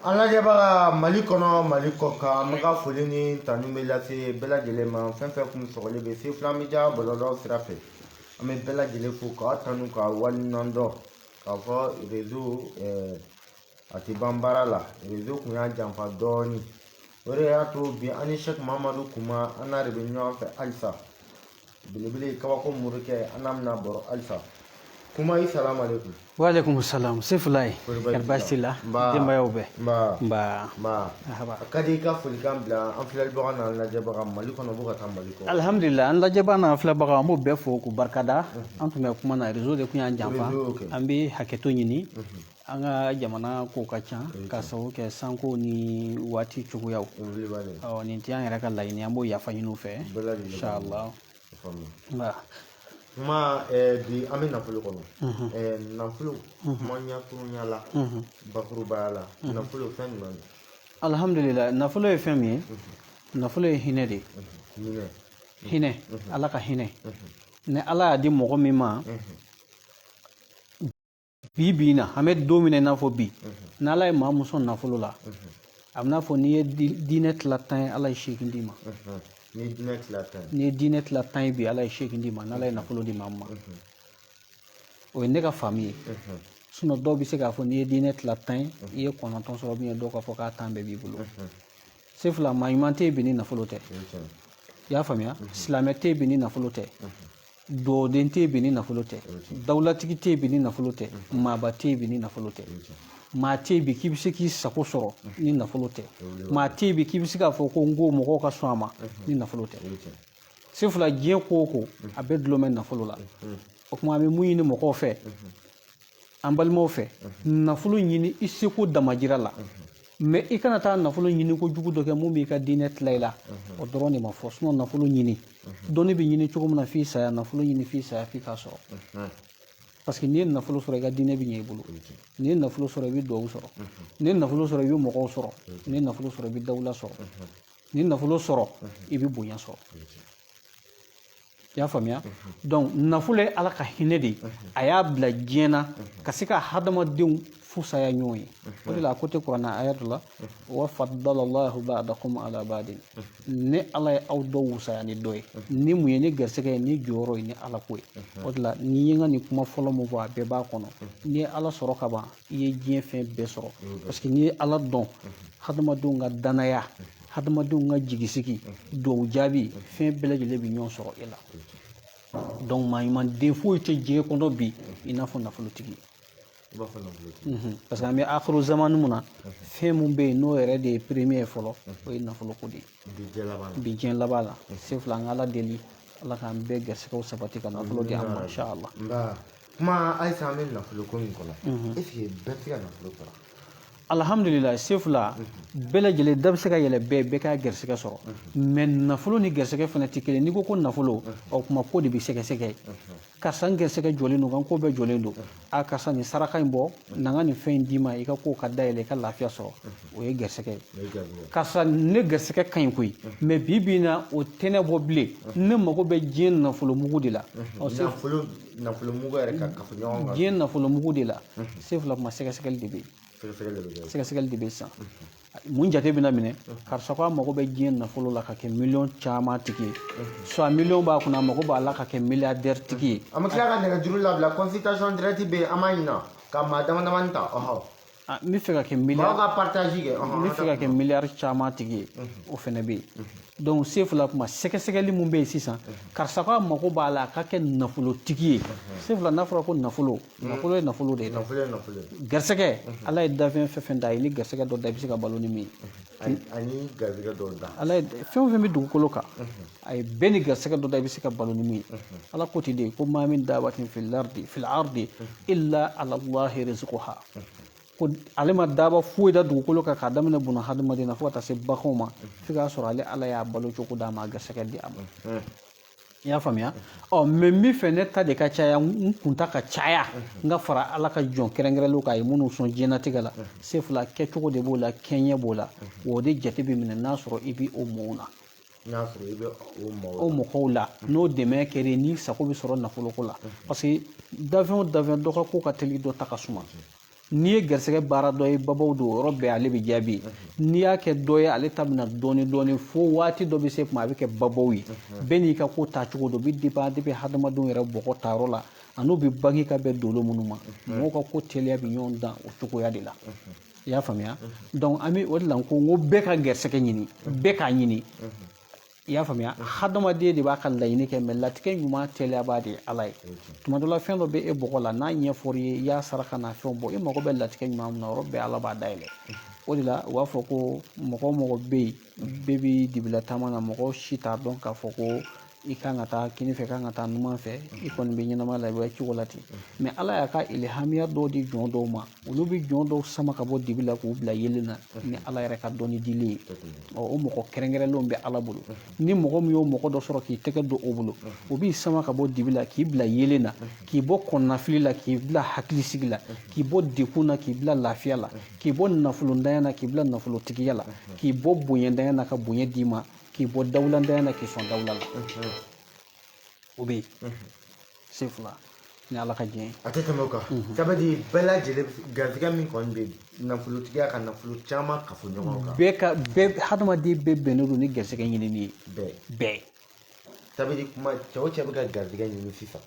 An lajɛbaga Mali kɔnɔ Mali kɔ kan an ka foli ni tanu bɛ lase bɛɛ lajɛlen ma fɛn fɛn kun sɔgɔlen bɛ Sefula Media bɔlɔlɔ sira fɛ an bɛ bɛɛ lajɛlen fo k'a tanu ka waliɲuman dɔn k'a fɔ réseau a tɛ ban baara la réseau kun y'a janfa dɔɔni o de y'a to bi an ni Sɛki Mamadu Kuma an n'a de bɛ ɲɔgɔn fɛ halisa belebele kabako Morikɛ an n'a bɛna baro halisa Kuma i salamu alaikum. Wa alaikum salam. Sefulai. Karbasila. Denbayaw bɛɛ. Nba. A ka di i ka folikan bila an filɛlibaga n'an lajɛbaga Mali kɔnɔ fo ka taa Mali kɔ. Alhamdulillah an lajɛbaga n'an filɛbaga an b'u bɛɛ fo k'u barikada. An tun bɛ kuma na réseau de kun y'an janfa. An bɛ hakɛto ɲini. An ka jamana ko ka ca ka sababu kɛ sanko ni waati cogoyaw. Nin tɛ an yɛrɛ ka laɲini an b'o yafa ɲini u fɛ. Inshallah. Kuma bi an bɛ nafolo kɔnɔ nafolo kuma ɲakurunya la bakurubaya la nafolo fɛn jumɛn de? Alhamdulillah nafolo ye fɛn min ye nafolo ye hinɛ de ye hinɛ Ala ka hinɛ ni Ala y'a di mɔgɔ min ma bi na an bɛ don min na i n'a fɔ bi ni Ala ye maa min sɔn nafolo la a bɛ n'a fɔ n'i ye diinɛ tila 10 ye Ala ye 8 d'i ma. N'i ye diinɛ tila 10 ye bi Ala ye 8 d'i ma n'Ala ye nafolo di maa min ma o ye ne ka faamu ye sinon dɔw bɛ se k'a fɔ n'i ye diinɛ tila 10 ye i ye 9 sɔrɔ bien dɔw k'a fɔ k'a 10 bɛɛ b'i bolo Sefula maa ɲuman tɛ yen bi ni nafolo tɛ i y'a faamuya silamɛ tɛ yen bi ni nafolo tɛ duwawuden tɛ yen bi ni nafolo tɛ dawulatigi tɛ yen bi ni nafolo tɛ maaba tɛ yen bi ni nafolo tɛ maa tɛ yen bi k'i bɛ se k'i sago sɔrɔ ni nafolo tɛ maa tɛ yen bi k'i bɛ se k'a fɔ ko n ko mɔgɔw ka sɔn a ma ni nafolo tɛ Sefula diɲɛ ko o ko a bɛɛ dulon bɛ nafolo la o tuma an bɛ mun ɲini mɔgɔw fɛ an balimaw fɛ nafolo ɲini i seko damajira la mais i kana taa nafolo ɲini ko jugu dɔ kɛ mun b'i ka diinɛ tila i la o dɔrɔn de ma fɔ sinon nafolo ɲini dɔnni bɛ ɲini cogo min na f'i saya nafolo ɲini f'i saya f'i k'a sɔrɔ parce que n'i ye nafolo sɔrɔ i ka diinɛ bɛ ɲɛ i bolo n'i ye nafolo sɔrɔ i bɛ duwawu sɔrɔ n'i ye nafolo sɔrɔ i bɛ mɔgɔw sɔrɔ n'i ye nafolo sɔrɔ i bɛ dawula sɔrɔ n'i ye nafolo sɔrɔ i bɛ bonya sɔrɔ i y'a faamuya donc nafolo ye Ala ka hinɛ de ye a y'a bila diɲɛ na ka se ka hadamadenw fusaya ɲɔgɔn ye o de la a ko tɛ kuranna aya dɔ la wa faddala Allahu ba'dakum ala ba'din ni Ala ye aw dɔw wusaya ni dɔ ye ni mun ye ni garisɛgɛ ye ni jɔyɔrɔ ye ni Ala ko ye o de la ni ye n ka nin kuma fɔlɔ min fɔ a bɛɛ b'a kɔnɔ n'i ye Ala sɔrɔ ka ban i ye diɲɛ fɛn bɛɛ sɔrɔ parce que n'i ye Ala dɔn hadamadenw ka danaya hadamadenw ka jigisigi duwawu jaabi fɛn bɛɛ lajɛlen bɛ ɲɔgɔn sɔrɔ e la donc maa ɲuman den foyi tɛ diɲɛ kɔnɔ bi i n'a fɔ nafolotigi parce que an bɛ akhiru zamani mun na fɛn mun bɛ yen n'o yɛrɛ de ye premier fɔlɔ o ye nafoloko de ye bi diɲɛ laban la Sefula an ka Ala deli Ala k'an bɛɛ garisɛgɛw sabati ka nafolo di an ma inshallah. Kuma halisa an bɛ nafoloko min kɔnɔ est ce que bɛɛ tɛ se ka nafolo sɔrɔ? Alhamdulillah Sefula bɛɛ lajɛlen da bɛ se ka yɛlɛ bɛɛ ka garisɛgɛ sɔrɔ mais nafolo ni garisɛgɛ fana tɛ kelen n'i ko nafolo o kuma ko de bɛ sɛgɛsɛgɛ karisa n garisɛgɛ jɔlen don n ko bɛɛ jɔlen don a karisa nin saraka in bɔ na n ka nin fɛn in d'i ma i ka ko ka dayɛlɛ i ka lafiya sɔrɔ o ye garisɛgɛ ye karisa ne garisɛgɛ ka ɲi koyi mais bi na o tɛ ne bɔ bilen ne mago bɛ diɲɛ nafolo mugu de la nafolo mugu yɛrɛ ka kafo ɲɔgɔn kan diɲɛ nafolo mugu de la Sefula kuma sɛgɛsɛgɛli de bɛ yen sɛgɛsɛgɛli de bɛ sisan mun jate bɛna minɛ karisa ko a mago bɛ diɲɛ nafolo la ka kɛ miliyɔn caman tigi ye soit miliyɔn b'a kunna a mago b'a la ka kɛ miliyardɛri tigi ye an bɛ tila ka nɛgɛjuru labila consultation directe bɛ yen an b'a ɲina ka maa dama damani ta n bɛ fɛ ka kɛ miliyari caman tigi ye o fɛnɛ bɛ yen donc Sefula kuma sɛgɛsɛgɛli mun bɛ yen sisan karisa ko a mago b'a la a ka kɛ nafolotigi ye Sefula n'a fɔra ko nafolo ye nafolo de ye garisɛgɛ Ala ye dafɛn fɛn fɛn da ye ni garisɛgɛ dɔ da i bɛ se ka balo ni min ye ani garisɛgɛ dɔ da Ala ye fɛn o fɛn bɛ dugukolo kan a ye bɛɛ ni garisɛgɛ dɔ da i bɛ se ka balo ni min ye Ala ko ten de ko ma min dabatin fil ardi illa ala Allahi rizquha ko ale ma daba foyi da dugukolo kan k'a daminɛ buna hadamaden na fo ka taa se baganw ma f'i k'a sɔrɔ ale Ala y'a balo cogo d'a ma a garisɛgɛ di a ma i y'a faamuya mais min fɛ ne ta de ka caya n kunta ka caya n ka fara Ala ka jɔn kɛrɛnkɛrɛnlenw kan a ye minnu sɔn diɲɛnatigɛ la Sefula kɛcogo de b'o la kɛɲɛ b'o la o de jate bɛ minɛ n'a sɔrɔ i bɛ o mɔɔw na o mɔgɔw la n'o dɛmɛ kɛra ni sago bɛ sɔrɔ nafoloko la parce que dafɛn o dafɛn dɔ ka ko ka teli dɔ ta ka suma n'i ye garisɛgɛ baara dɔ ye babaw do yɔrɔ bɛɛ ale bɛ jaabi n'i y'a kɛ dɔ ye ale ta bɛna dɔɔni fo waati dɔ bɛ se kuma a bɛ kɛ babaw ye bɛɛ n'i ka ko tacogo dɔ bɛ depuis hadamadenw yɛrɛ bɔgɔ tayɔrɔ la a n'u bɛ bange ka bɛn dolo minnu ma mɔgɔw ka ko teliya bɛ ɲɔgɔn dan o cogoya de la i y'a faamuya donc an bɛ o de la ko bɛɛ ka garisɛgɛ ɲini bɛɛ k'a ɲini i y'a faamuya hadamaden de b'a ka laɲini kɛ mais latigɛ ɲuman teliya b'a de ala ye tuma dɔ la fɛn dɔ bɛ e bɔgɔ la n'a ɲɛfɔr'i ye i y'a saraka n'a fɛnw bɔ i mago bɛ latigɛ ɲuman min na yɔrɔ bɛɛ ala b'a dayɛlɛ o de la u b'a fɔ ko mɔgɔ bɛ yen bɛɛ bɛ dibila taama na mɔgɔ si t'a dɔn k'a fɔ ko i kan ka taa kini fɛ kan ka taa numan fɛ i kɔni bɛ ɲɛnama la i bɛ cogo la ten mais ala y'a ka ilhamiya dɔw di jɔn dɔw ma olu bɛ jɔn dɔw sama ka bɔ dibi la k'u bila yelen na ni ala yɛrɛ ka dɔnni dili ye o mɔgɔ kɛrɛnkɛrɛnlenw bɛ ala bolo ni mɔgɔ min y'o mɔgɔ dɔ sɔrɔ k'i tɛgɛ don o bolo o b'i sama ka bɔ dibi la k'i bila yelen na k'i bɔ kɔnɔnafili la k'i bila hakilisigi la k'i bɔ dekun na k'i bila lafiya la k'i bɔ nafolondanya na k'i bila nafolotigiya la k'i bɔ bonyandanya na ka bonya d'i ma k'i bɔ dawulandanya na k'i sɔn dawula la o bɛ yen se fila ni ala ka diɲɛ ye a tɛ tɛmɛ o kan sabadi bɛɛ lajɛlen garizɛgɛ min kɔni bɛ nafolotigiya ka nafolo caman kafo ɲɔgɔn kan bɛɛ hadamaden bɛɛ bɛnnen don ni garizɛgɛ ɲinini ye bɛɛ sabadi kuma cɛ o cɛ bɛ ka garizɛgɛ ɲini sisan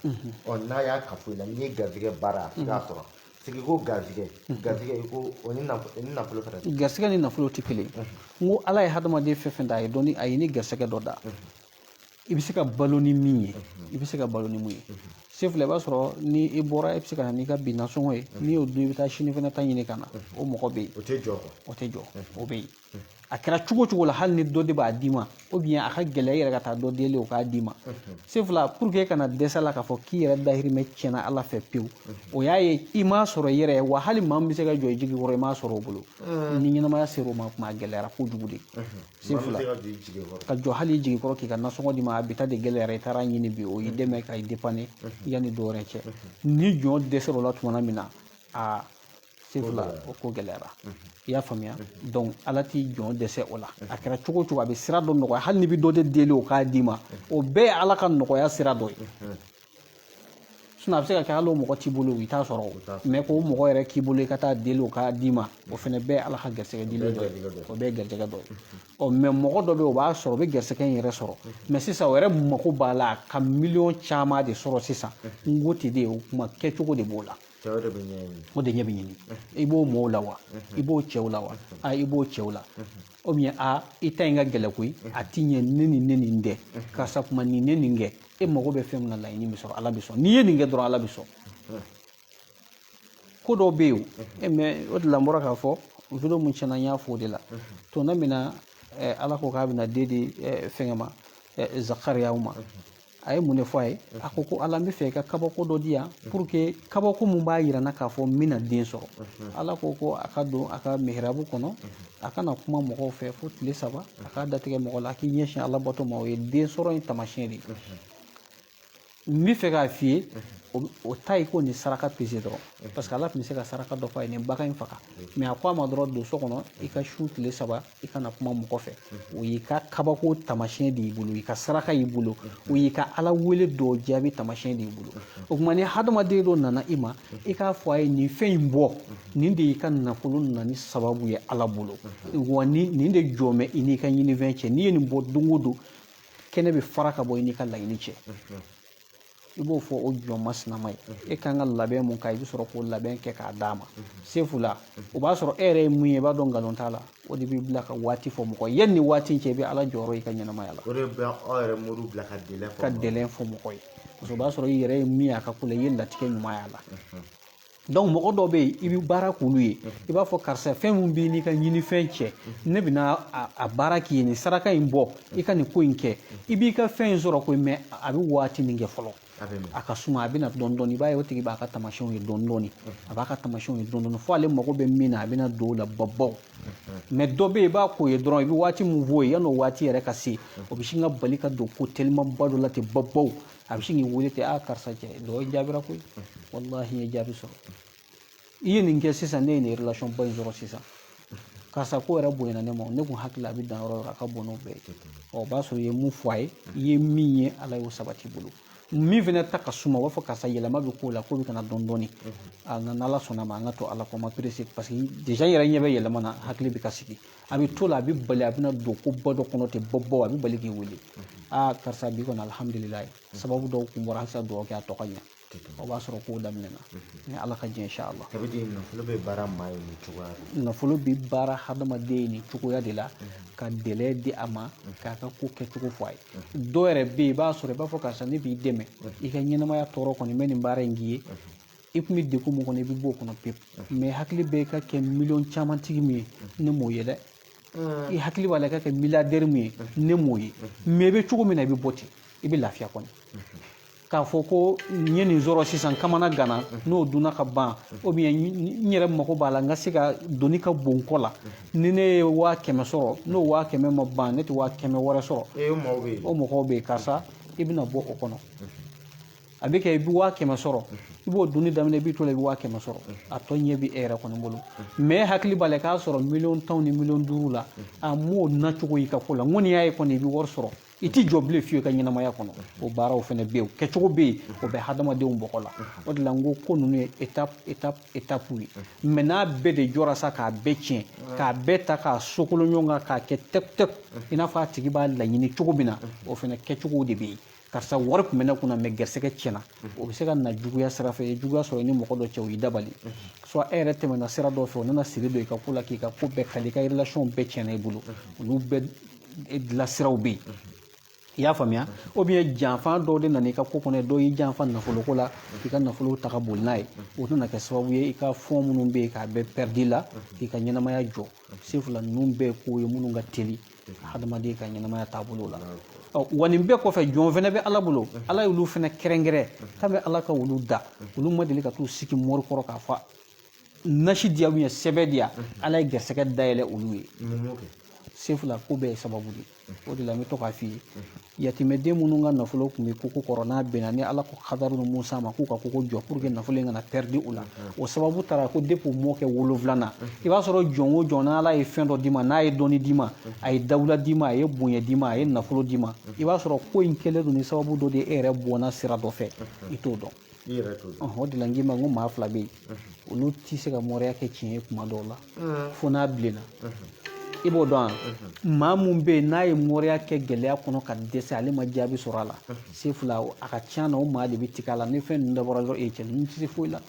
n'a y'a kafo la n'i ye garizɛgɛ baara i b'a sɔrɔ sigi ko garizɛgɛ i ko o ni nafolo fana garizɛgɛ ni nafolo tɛ kelen n ko ala ye hadamaden fɛn fɛn da a ye ni garizɛgɛ dɔ da i bɛ se ka balo ni min ye i bɛ se ka balo ni mun ye se fila i b'a sɔrɔ ni i bɔra i bɛ se ka na n'i ka bin nasɔngɔ ye n'i y'o dun i bɛ taa sini fana ta ɲini ka na o mɔgɔ bɛ yen o tɛ jɔ o bɛ yen a kɛra cogo cogo la hali ni dɔ de b'a d'i ma ou bien a ka gɛlɛ i yɛrɛ ka taa dɔ deli o k'a d'i ma se fila pour que e kana dɛsɛ la k'a fɔ k'i yɛrɛ dahirimɛ tiɲɛna ala fɛ pewu o y'a ye i m'a sɔrɔ i yɛrɛ ye wa hali maa min bɛ se ka jɔ i jigi kɔrɔ i m'a sɔrɔ o bolo ni ɲɛnamaya ser'o ma tuma a gɛlɛyara kojugu de se fila ka jɔ hali i jigi kɔrɔ k'i ka nasɔngɔ di ma a bɛ taa de gɛlɛyara i taara ɲini bi o y'i dɛmɛ ka i dépanner yanni dɔ wɛrɛ cɛ ni jɔn dɛsɛra o la tuma min na a se fila o ko gɛlɛyara i y'a faamuya donc ala t'i jɔn dɛsɛ o la a kɛra cogo cogo a bɛ sira dɔ nɔgɔya hali ni bɛ dɔ de deli o k'a d'i ma o bɛɛ ye ala ka nɔgɔya sira dɔ ye a bɛ se ka kɛ hali o mɔgɔ t'i bolo i t'a sɔrɔ mais k'o mɔgɔ yɛrɛ k'i bolo i ka taa deli o k'a d'i ma o fana bɛɛ ye ala ka garisɛgɛ dili dɔ ye o bɛɛ ye garisɛgɛ dɔ ye mais mɔgɔ dɔ bɛ yen o b'a sɔrɔ o bɛ garisɛgɛ in yɛrɛ sɔrɔ mais sisan o yɛrɛ mako b'a la ka miliyɔn caman de sɔrɔ sisan n ko ten de o kuma kɛcogo de b'o la o de ɲɛ bɛ ɲini i b'o mɔɔw la wa i b'o cɛw la wa i b'o cɛw la ou bien i ta in ka gɛlɛ koyi a ti ɲɛ ne ni nin dɛ karisa kuma ni ne nin kɛ e mago bɛ fɛn min na laɲini bɛ sɔrɔ ala bɛ sɔn n'i ye nin kɛ dɔrɔn ala bɛ sɔn ko dɔw bɛ yen mais o de la n bɔra k'a fɔ video mun tiɲɛna n y'a fɔ o de la tɔnɔ min na ala ko k'a bɛna den di fɛngɛ ma zakariyaw ma a ye mun de fɔ a ye a ko ala n bɛ fɛ i ka kabako dɔ di yan pour que kabako mun b'a yira n na k'a fɔ n bɛna den sɔrɔ ala ko a ka don a ka mihirabu kɔnɔ a kana kuma mɔgɔw fɛ fo tile 3 a k'a datigɛ mɔgɔ la a k'i ɲɛsin ala bato ma o ye den sɔrɔ in taamasiyɛn de ye n bɛ fɛ k'a f'i ye o ta ye ko nin saraka pese dɔrɔn parce que ala tun bɛ se ka saraka dɔ f'a ye nin bagan in faga mais a ko a ma dɔrɔn don so kɔnɔ i ka su tile 3 i kana kuma mɔgɔ fɛ o y'i ka kabako taamasiyɛn de y'i bolo i ka saraka y'i bolo o y'i ka ala wele dɔw jaabi taamasiyɛn de y'i bolo o tuma ni hadamaden dɔ nana i ma i k'a fɔ a ye nin fɛn in bɔ nin de y'i ka nafolo nani sababu ye ala bolo wa nin de jɔmɛ i n'i ka ɲinifɛn cɛ n'i ye nin bɔ don o don kɛnɛ bɛ fara ka bɔ i n'i ka laɲini cɛ i b'o fɔ o jɔn masinama ye e kan ka labɛn mun kan i bɛ sɔrɔ k'o labɛn kɛ k'a d'a ma sefu la o b'a sɔrɔ e yɛrɛ ye mun ye i b'a dɔn nkalon t'a la o de b'i bila ka waati fɔ mɔgɔ ye yanni waati in cɛ i bɛ ala jɔyɔrɔ i ka ɲɛnamaya la o de bɛ aw yɛrɛ muru bila ka dɛlɛn fɔ mɔgɔ ye parce que o b'a sɔrɔ i yɛrɛ ye min ye a ka ko la i ye latigɛ ɲuman y'a la donc mɔgɔ dɔw bɛ yen i bɛ baara k'olu ye i b'a fɔ karisa fɛn min b'i n'i ka ɲinifɛn cɛ ne bɛna a baara k'i ye nin saraka in bɔ i ka nin ko in kɛ i b'i ka fɛn in sɔrɔ koyi mais a bɛ waati min kɛ fɔlɔ a ka suma a bɛna dɔɔni dɔɔni i b'a ye o tigi b'a ka taamasiyɛnw ye dɔɔni dɔɔni a b'a ka taamasiyɛnw ye dɔɔni dɔɔni fo ale mago bɛ min na a bɛna don o la babaw mais dɔ bɛ yen i b'a k'o ye dɔrɔn i bɛ waati min f'o ye yanni o waati yɛrɛ ka se o bɛ sin ka bali ka don ko teliman ba dɔ la ten babaw a bɛ sin k'i wele ten karisa cɛ dɔ ye jaabira koyi walahi n ye jaabi sɔrɔ i ye nin kɛ sisan ne ye nin relation ba in sɔrɔ sisan karisa ko yɛrɛ bonyana ne ma ne kun hakili a bɛ dan yɔrɔ yɔrɔ a ka bon n'o bɛɛ ye o b'a sɔrɔ i ye mun fɔ a ye i ye min ye ala y'o sabati bolo min fana ta ka suma u b'a fɔ karisa yɛlɛma bɛ k'o la k'o bɛ kana dɔɔni dɔɔni n'ala sɔnna ma an ka to ala kɔ ma perese parce que déjà n yɛrɛ ɲɛ bɛ yɛlɛma na hakili bɛ ka sigi a bɛ to la a bɛ bali a bɛna don ko bɔ dɔ kɔnɔ ten bɔ a bɛ bali k'i wele karisa bi kɔni alhamdulilayi sababu dɔw kun bɔra halisa dugawu kɛ a tɔ ka ɲɛ o b'a sɔrɔ kow daminɛna ni ala ka jɛ inshallah nafolo bɛ baara maa ye nin cogoya de la nafolo bɛ baara hadamaden ye nin cogoya de la ka dɛlɛ di a ma k'a ka ko kɛcogo fɔ a ye dɔw yɛrɛ bɛ yen i b'a sɔrɔ i b'a fɔ karisa ne b'i dɛmɛ i ka ɲɛnamaya tɔɔrɔ kɔni n bɛ nin baara in k'i ye i tun bɛ degun mun kɔnɔ i bɛ bɔ o kɔnɔ pewu mais hakili bɛ ka kɛ miliyɔn caman tigi min ye ne m'o ye dɛ i hakili b'a la i ka kɛ miliyardɛri min ye ne m'o ye mais i bɛ cogo min na i bɛ bɔ ten i bɛ lafiya kɔni k'a fɔ ko n ye nin sɔrɔ sisan kamana gana n'o dunna ka ban ou bien n yɛrɛ mago b'a la n ka se ka doni ka bon kɔ la ni ne ye 100,000 sɔrɔ n'o 100,000 ma ban ne tɛ 100,000 wɛrɛ sɔrɔ o mɔgɔw bɛ yen karisa i bɛna bɔ o kɔnɔ a bɛ kɛ i bɛ 100,000 sɔrɔ i b'o doni daminɛ i b'i to la i bɛ 100,000 sɔrɔ a tɔ ɲɛ bɛ e yɛrɛ kɔni bolo mais hakili b'a la i k'a sɔrɔ 10,000 ni 5,000,000 la a m'o nacogo y'i ka ko la n kɔni y'a ye kɔni i bɛ wari sɔrɔ i t'i jɔ bilen fiyewu ka ɲɛnamaya kɔnɔ o baaraw fana bɛ yen kɛcogo bɛ yen o bɛ hadamadenw bɔgɔ la o de la n ko ninnu ye étape ye mais n'a bɛɛ de jɔra sa k'a bɛɛ tiɲɛ k'a bɛɛ ta k'a sokolo ɲɔgɔn kan k'a kɛ tɛp i n'a fɔ a tigi b'a laɲini cogo min na o fana kɛcogo de bɛ yen karisa wari tun bɛ ne kunna mais gɛrisɛgɛ tiɲɛna o bɛ se ka na juguya sira fɛ i ye juguya sɔrɔ i ni mɔgɔ dɔ cɛ o y'i dabali soit e yɛrɛ tɛmɛna sira dɔ fɛ o nana siri don i ka ko la k'i ka ko bɛɛ kali i ka relation bɛɛ tiɲɛna i bolo olu bɛɛ dilasiraw bɛ yen i y'a faamuya ou bien janfan dɔw de nana i ka ko kɔnɔ dɔw y'i janfa nafoloko la i ka nafolo ta ka boli n'a ye o nana kɛ sababu ye i ka fɔn minnu bɛ yen k'a bɛɛ pɛridi la k'i ka ɲɛnamaya jɔ sefula ninnu bɛɛ ko ye minnu ka teli hadamaden ka ɲɛnamaya taabolo la wa nin bɛɛ kɔfɛ jɔn fɛnɛ bɛ ala bolo ala y'olu fɛnɛ kɛrɛnkɛrɛn k'a bɛ ala ka olu da olu ma deli ka t'u sigi mɔri kɔrɔ k'a fɔ nasi diya ou bien sɛbɛ diya ala ye gɛrisɛgɛ dayɛlɛ olu ye sefula ko bɛɛ ye sababu de o de la n bɛ to k'a f'i ye yatimɛden minnu ka nafolo tun bɛ koko kɔrɔ n'a bɛnna ni ala ko hadaru ni musa ma k'u ka koko jɔ pour que nafolo in kana pɛridi u la o sababu taara ko depuis u mɔ kɛ 7 i b'a sɔrɔ jɔn o jɔn n'ala ye fɛn dɔ d'i ma n'a ye dɔnni d'i ma a ye dawula d'i ma a ye bonya d'i ma a ye nafolo d'i ma i b'a sɔrɔ ko in kɛlen don ni sababu dɔ de e yɛrɛ bɔnna sira dɔ fɛ i t'o dɔn o de la n k'i ma n ko maa fila bɛ yen olu tɛ se ka mɔriya kɛ tiɲɛ ye kuma dɔw la fo n'a bilenna i b'o dɔn maa mun bɛ yen n'a ye mɔriya kɛ gɛlɛya kɔnɔ ka dɛsɛ ale ma jaabi sɔrɔ a la sefula a ka ca na o maa de bɛ tigɛ a la ni fɛn ninnu dabɔra dɔrɔn e cɛ ninnu tɛ se foyi la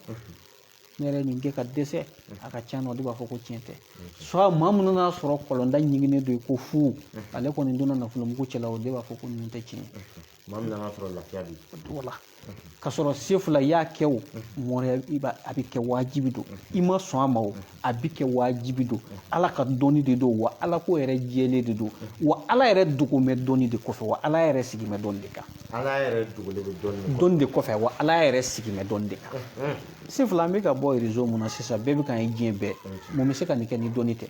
ne yɛrɛ nin kɛ ka dɛsɛ a ka ca na o de b'a fɔ ko tiɲɛ tɛ soit maa minnu n'a sɔrɔ kɔlɔnda ɲiginnen don i ko fu ale kɔni donna nafolo mugu cɛla o de b'a fɔ ko ninnu tɛ tiɲɛ maa min n'a sɔrɔ lafiya bi wala ka sɔrɔ sefula i y'a kɛ o mɔriya a bɛ kɛ wajibi don i ma sɔn a ma o a bɛ kɛ wajibi don ala ka dɔnni de don wa ala ko yɛrɛ jɛlen de don wa ala yɛrɛ dogomɛ dɔnni de kɔfɛ wa ala yɛrɛ sigimɛ dɔnni de kan ala yɛrɛ dogolen bɛ dɔnni de kɔfɛ wa ala yɛrɛ sigimɛ dɔnni de kan sefula an bɛ ka bɔ réseau mun na sisan bɛɛ bɛ ka ye diɲɛ bɛɛ mun bɛ se ka nin kɛ ni dɔnni tɛ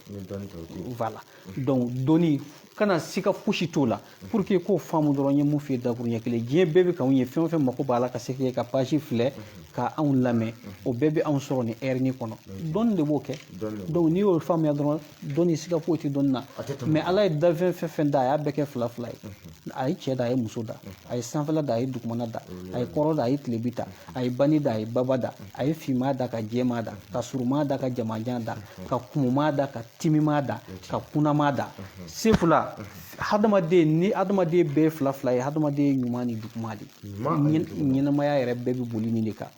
voilà donc dɔnni kana sika fosi t'o la pour que k'o faamu dɔrɔn n ye mun f'i ye dakuru ɲɛ kelen diɲɛ bɛɛ bɛ k'anw ye fɛn o fɛn mako b'a la ka se ka page filɛ ka anw lamɛn o bɛɛ bɛ anw sɔrɔ nin heure kɔnɔ dɔnni de b'o kɛ donc n'i y'o faamuya dɔrɔn dɔnni sika foyi tɛ dɔnni na mais ala ye dafɛn fɛn fɛn da a y'a bɛɛ kɛ fila fila ye a ye cɛ da a ye muso da a ye sanfɛla da a ye dugumana da a ye kɔrɔ da a ye tilebi da a ye bani da a ye baba da a ye finma da ka jɛma da ka suruma da ka jamajan da ka kumuma da ka timima da ka kunama da sefula hadamaden ni hadamaden bɛɛ fila fila ye hadamaden ye ɲuman ni juguman de ɲɛnamaya yɛrɛ bɛɛ bɛ boli nin de kan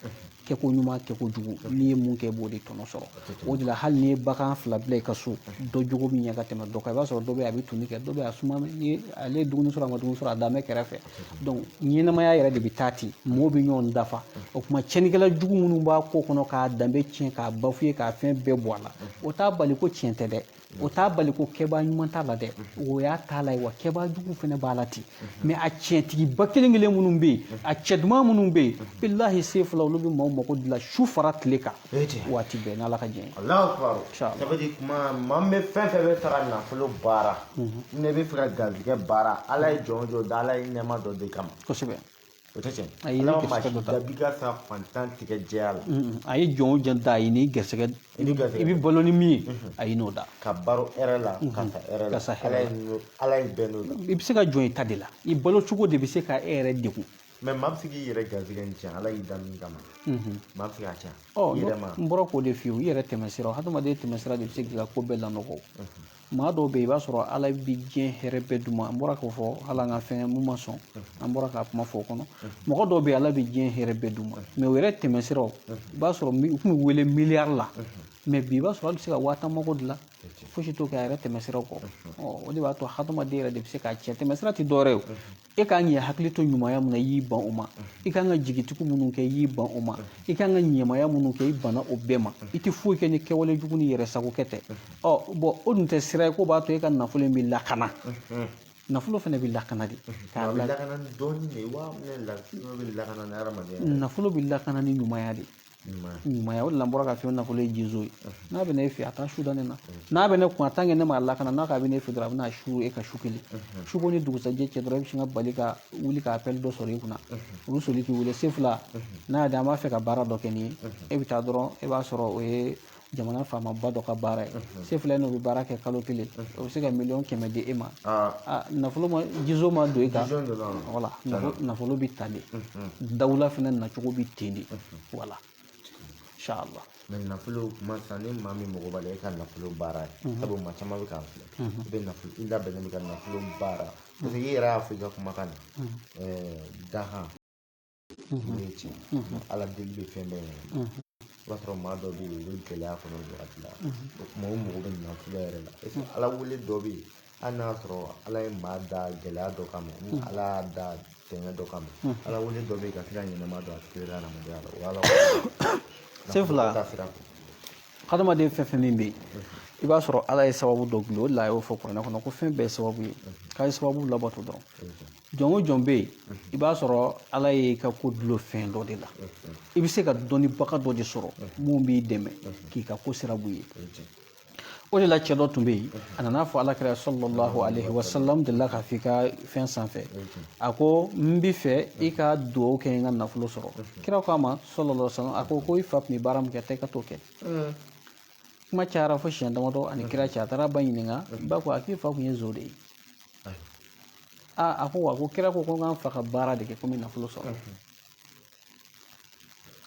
kɛko ɲuman kɛko jugu n'i ye mun kɛ i b'o de tɔnɔ sɔrɔ o de la hali n'i ye bagan fila bila i ka so dɔ jogo min ɲɛ ka tɛmɛ dɔ kan i b'a sɔrɔ dɔ bɛ yen a bɛ tuni kɛ dɔ bɛ yen a suma ni ale ye dumuni sɔrɔ a ma dumuni sɔrɔ a dan bɛ kɛrɛfɛ donc ɲɛnamaya yɛrɛ de bɛ taa ten mɔgɔw bɛ ɲɔgɔn dafa o tuma cɛnnikɛla jugu minnu b'a ko kɔnɔ k'a danbe tiɲɛ k'a bafuye k'a fɛn bɛɛ bɔ a la o t'a bali ko tiɲɛ tɛ dɛ o t'a bali ko kɛbaa ɲuman t'a la dɛ o y'a t'a la ye wa kɛbaa jugu fana b'a la ten mais a tiɲɛtigiba kelen kelen minnu bɛ yen a cɛ duman minnu bɛ yen bilahi sefula olu bɛ maaw mako dilan su fara tile kan waati bɛɛ n'ala ka jɛn ye. Alahu akibaru. Ça veut dire kuma maa min bɛ fɛn fɛn bɛ taga nafolo baara ne bɛ fɛ ka garizigɛ baara ala ye jɔn jɔ da ala ye nɛɛma dɔ de kama. Kosɛbɛ. O tɛ tiɲɛ. Ala ma maa si dabi ka sa fantan tigɛ jɛya la. A ye jɔn o jɔn da a ye ni gɛrɛsɛgɛ i bɛ balo ni min ye a ye n'o da. Ka baro hɛrɛ la ka sa hɛrɛ la ala ye bɛn n'o la. I bɛ se ka jɔn i ta de la i balo cogo de bɛ se ka e yɛrɛ degun mais maa bɛ se k'i yɛrɛ garisɛgɛ in tiɲɛ ala y'i da min kama maa bɛ se k'a tiɲɛ yɛrɛ ma n bɔra k'o de f'i ye i yɛrɛ tɛmɛsira hadamaden tɛmɛsira de bɛ se k'i ka ko bɛɛ lanɔgɔ maa dɔw bɛ yen i b'a sɔrɔ ala bɛ diɲɛ hɛrɛ bɛɛ d'u ma an bɔra k'o fɔ hali an ka fɛn mun ma sɔn an bɔra k'a kuma fɔ o kɔnɔ mɔgɔ dɔw bɛ yen ala bɛ diɲɛ hɛrɛ bɛɛ d'u ma mais o yɛrɛ tɛmɛsiraw i b'a sɔrɔ u tun bɛ wele miliyari la mais bi i b'a sɔrɔ hali bɛ se ka 50 mago dilan fosi t'o kɛ a yɛrɛ tɛmɛsiraw kɔ o de b'a to hadamaden yɛrɛ de bɛ se k'a tiɲɛ tɛmɛsira tɛ dɔwɛrɛ ye o e kan k'i hakili to ɲumanya min na i y'i ban o ma i kan ka jigitigiw minnu kɛ i y'i ban o ma i kan ka ɲɛmaya minnu kɛ i banna o bɛɛ ma i tɛ foyi kɛ ni kɛwale jugu ni yɛrɛ sagokɛ tɛ bon o dun tɛ sira ye ko b'a to e ka nafolo in bɛ lakana nafolo fana bɛ lakana de nafolo bɛ lakana ni ɲumanya de ɲumanya o de la n bɔra ka fɛn nafolo ye jizo ye n'a bɛ ne fɛ a taa su da ne na n'a bɛ ne kun a tant que ne m'a lakana n'a ka bɛ ne fɛ dɔrɔn a bɛ na su e ka su kelen su ko ni dugusajɛ cɛ dɔrɔn i bɛ sin ka bali ka wuli ka appel dɔ sɔrɔ i kunna olu soli k'i wele se fila n'a y'a di an b'a fɛ ka baara dɔ kɛ nin ye e bɛ taa dɔrɔn e b'a sɔrɔ o ye jamana faamaba dɔ ka baara ye se fila n'o bɛ baara kɛ kalo kelen o bɛ se ka 100 di e ma nafolo ma jizo ma don e kan wala nafolo bɛ ta de dawula fana nacogo bɛ ten de wala inshallah mais nafolo kuma sisan ni maa min mago b'a la e ka nafolo baara ye sabu maa caman bɛ k'a filɛ i bɛ nafolo i labɛnnen bɛ ka nafolo baara parce que i yɛrɛ y'a fɔ i ka kumakan na dahan o ye tiɲɛ ala deli bɛ fɛn bɛɛ ɲɛna i b'a sɔrɔ maa dɔ bɛ yen o bɛ gɛlɛya kɔnɔ wagati la o kuma o mago bɛ nafolo yɛrɛ la ala wele dɔ bɛ yen hali n'a sɔrɔ ala ye maa da gɛlɛya dɔ kama ala y'a da tɛŋɛ dɔ kama ala wele dɔ bɛ yen ka se ka ɲɛnɛma dɔ a tigi ka adamadenya la o ala se fila hadamaden fɛn fɛn min bɛ yen i b'a sɔrɔ ala ye sababu dɔ bila o de la a y'o fɔ kuranɛ kɔnɔ ko fɛn bɛɛ ye sababu ye k'a ye sababu labato dɔrɔn jɔn o jɔn bɛ yen i b'a sɔrɔ ala ye ka ko dulon fɛn dɔ de la i bɛ se ka dɔnnibaga dɔ de sɔrɔ mun b'i dɛmɛ k'i ka ko sirabu ye o de la cɛ dɔ tun bɛ yen a nana fɔ alakira sallallahu alaihi wasallam delila k'a f'i ka fɛn sanfɛ a ko n bɛ fɛ i ka dugawu kɛ n ka nafolo sɔrɔ kira k'a ma sallallahu alaihi wasallam a ko i fa tun bɛ baara min kɛ taa i ka t'o kɛ kuma cayara fo siɲɛ damadɔ ani kira cɛ a taara ba ɲininka ba ko a k'i fa tun ye zo de ye a ko wa ko kira ko n k'an fa ka baara de kɛ ko n bɛ nafolo sɔrɔ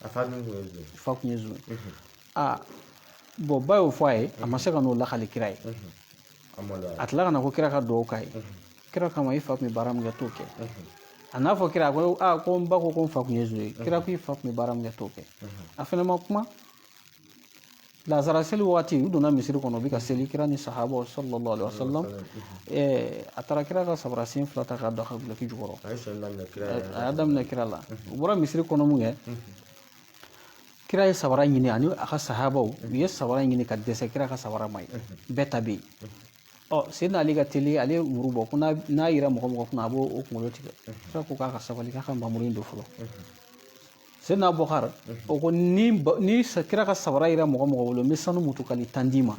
a fa tun ye zo ye bon ba y'o fɔ a ye a ma se ka n'o lakali kira ye a tila ka na ko kira ka dugawu k'a ye kira kama i fa tun bɛ baara min kɛ t'o kɛ a n'a fɔ kira ko n ba ko n fa tun ye zo ye kira ko i fa tun bɛ baara min kɛ t'o kɛ a fana ma kuma lazara seli waati u donna misiri kɔnɔ u bɛ ka seli kira ni sahabaw sallallahu alaihi wasallam a taara kira ka sabara sen fila ta k'a don a ka guloki jukɔrɔ a y'a daminɛ kira la u bɔra misiri kɔnɔ mun kɛ kira ye sabara ɲini ani a ka sahabaw u ye sabara ɲini ka dɛsɛ kira ka sabara ma ye bɛɛ ta bɛ yen seydina ali ka teli ale ye muru bɔ ko n'a yera mɔgɔ mɔgɔ kunna a b'o kunkolo tigɛ kira ko k'a ka sabali k'a ka nbamuru in don fɔlɔ seydina abubakar o ko ni kira ka sabara yera mɔgɔ mɔgɔ bolo n bɛ sanu mutukali 10 d'i ma